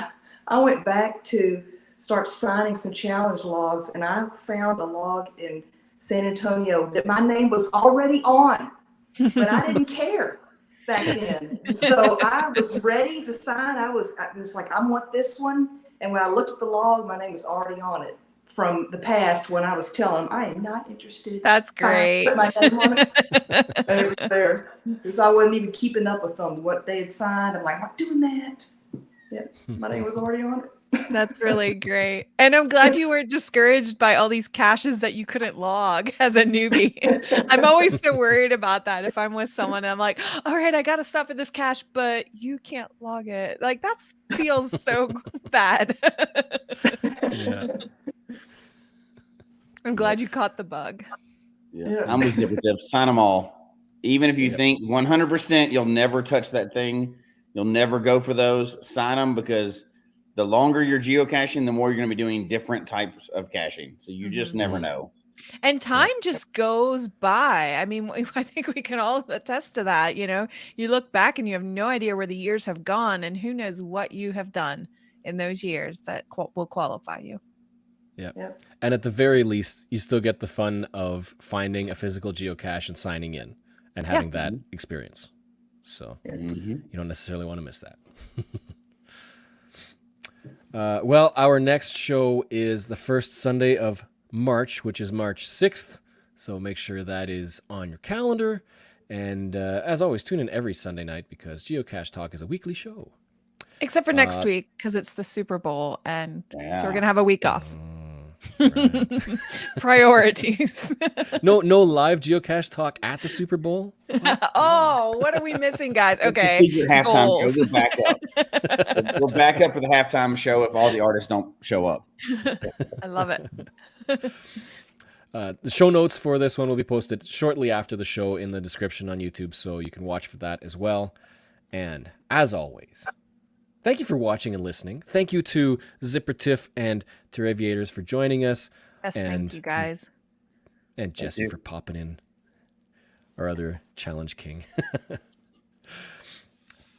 [SPEAKER 6] I went back to start signing some challenge logs, and I found a log in San Antonio that my name was already on, but I didn't care back then. And so I was ready to sign. I was like, I want this one. And when I looked at the log, my name was already on it from the past when I was telling them, I am not interested.
[SPEAKER 3] That's great.
[SPEAKER 6] Put my name on it. And it was there. Because I wasn't even keeping up with them, what they had signed. I'm like, I'm not doing that. Yep, my name was already on it.
[SPEAKER 3] That's really great. And I'm glad you weren't discouraged by all these caches that you couldn't log as a newbie. I'm always so worried about that. If I'm with someone, I'm like, all right, I got to stop at this cache, but you can't log it. Like, that feels so bad.
[SPEAKER 2] Yeah.
[SPEAKER 3] I'm glad you caught the bug.
[SPEAKER 7] Yeah. I'm with Zipper. Sign them all. Even if you think 100% you'll never touch that thing, you'll never go for those, sign them, because the longer you're geocaching, the more you're going to be doing different types of caching. So you just never know.
[SPEAKER 3] And time just goes by. I mean, I think we can all attest to that. You look back and you have no idea where the years have gone, and who knows what you have done in those years that will qualify you.
[SPEAKER 2] Yeah. And at the very least, you still get the fun of finding a physical geocache and signing in and having that experience. So you don't necessarily want to miss that. Well, our next show is the first Sunday of March, which is March 6th. So make sure that is on your calendar. And as always, tune in every Sunday night because Geocache Talk is a weekly show.
[SPEAKER 3] Except for next week, because it's the Super Bowl. And so we're going to have a week off.
[SPEAKER 2] Right.
[SPEAKER 3] Priorities.
[SPEAKER 2] No live Geocache Talk at the Super Bowl?
[SPEAKER 3] What are we missing, guys? Okay.
[SPEAKER 7] It's a secret halftime show. We'll back up. We'll back up for the halftime show if all the artists don't show up.
[SPEAKER 3] I love it.
[SPEAKER 2] The show notes for this one will be posted shortly after the show in the description on YouTube, so you can watch for that as well. And as always, thank you for watching and listening. Thank you to Zipper Tiff and Terraviators for joining us.
[SPEAKER 3] Yes, thank you, guys.
[SPEAKER 2] And Jesse for popping in, our other challenge king.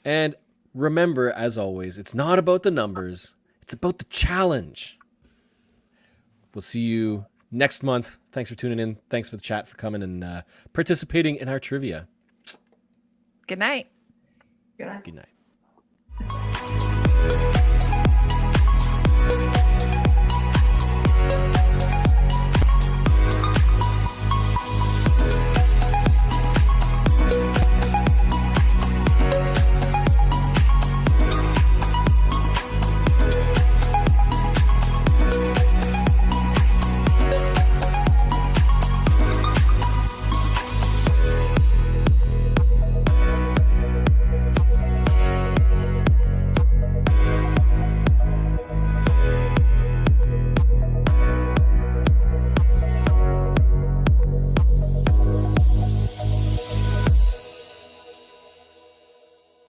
[SPEAKER 2] And remember, as always, it's not about the numbers. It's about the challenge. We'll see you next month. Thanks for tuning in. Thanks for the chat, for coming and participating in our trivia.
[SPEAKER 3] Good night.
[SPEAKER 6] Good night.
[SPEAKER 2] Good night.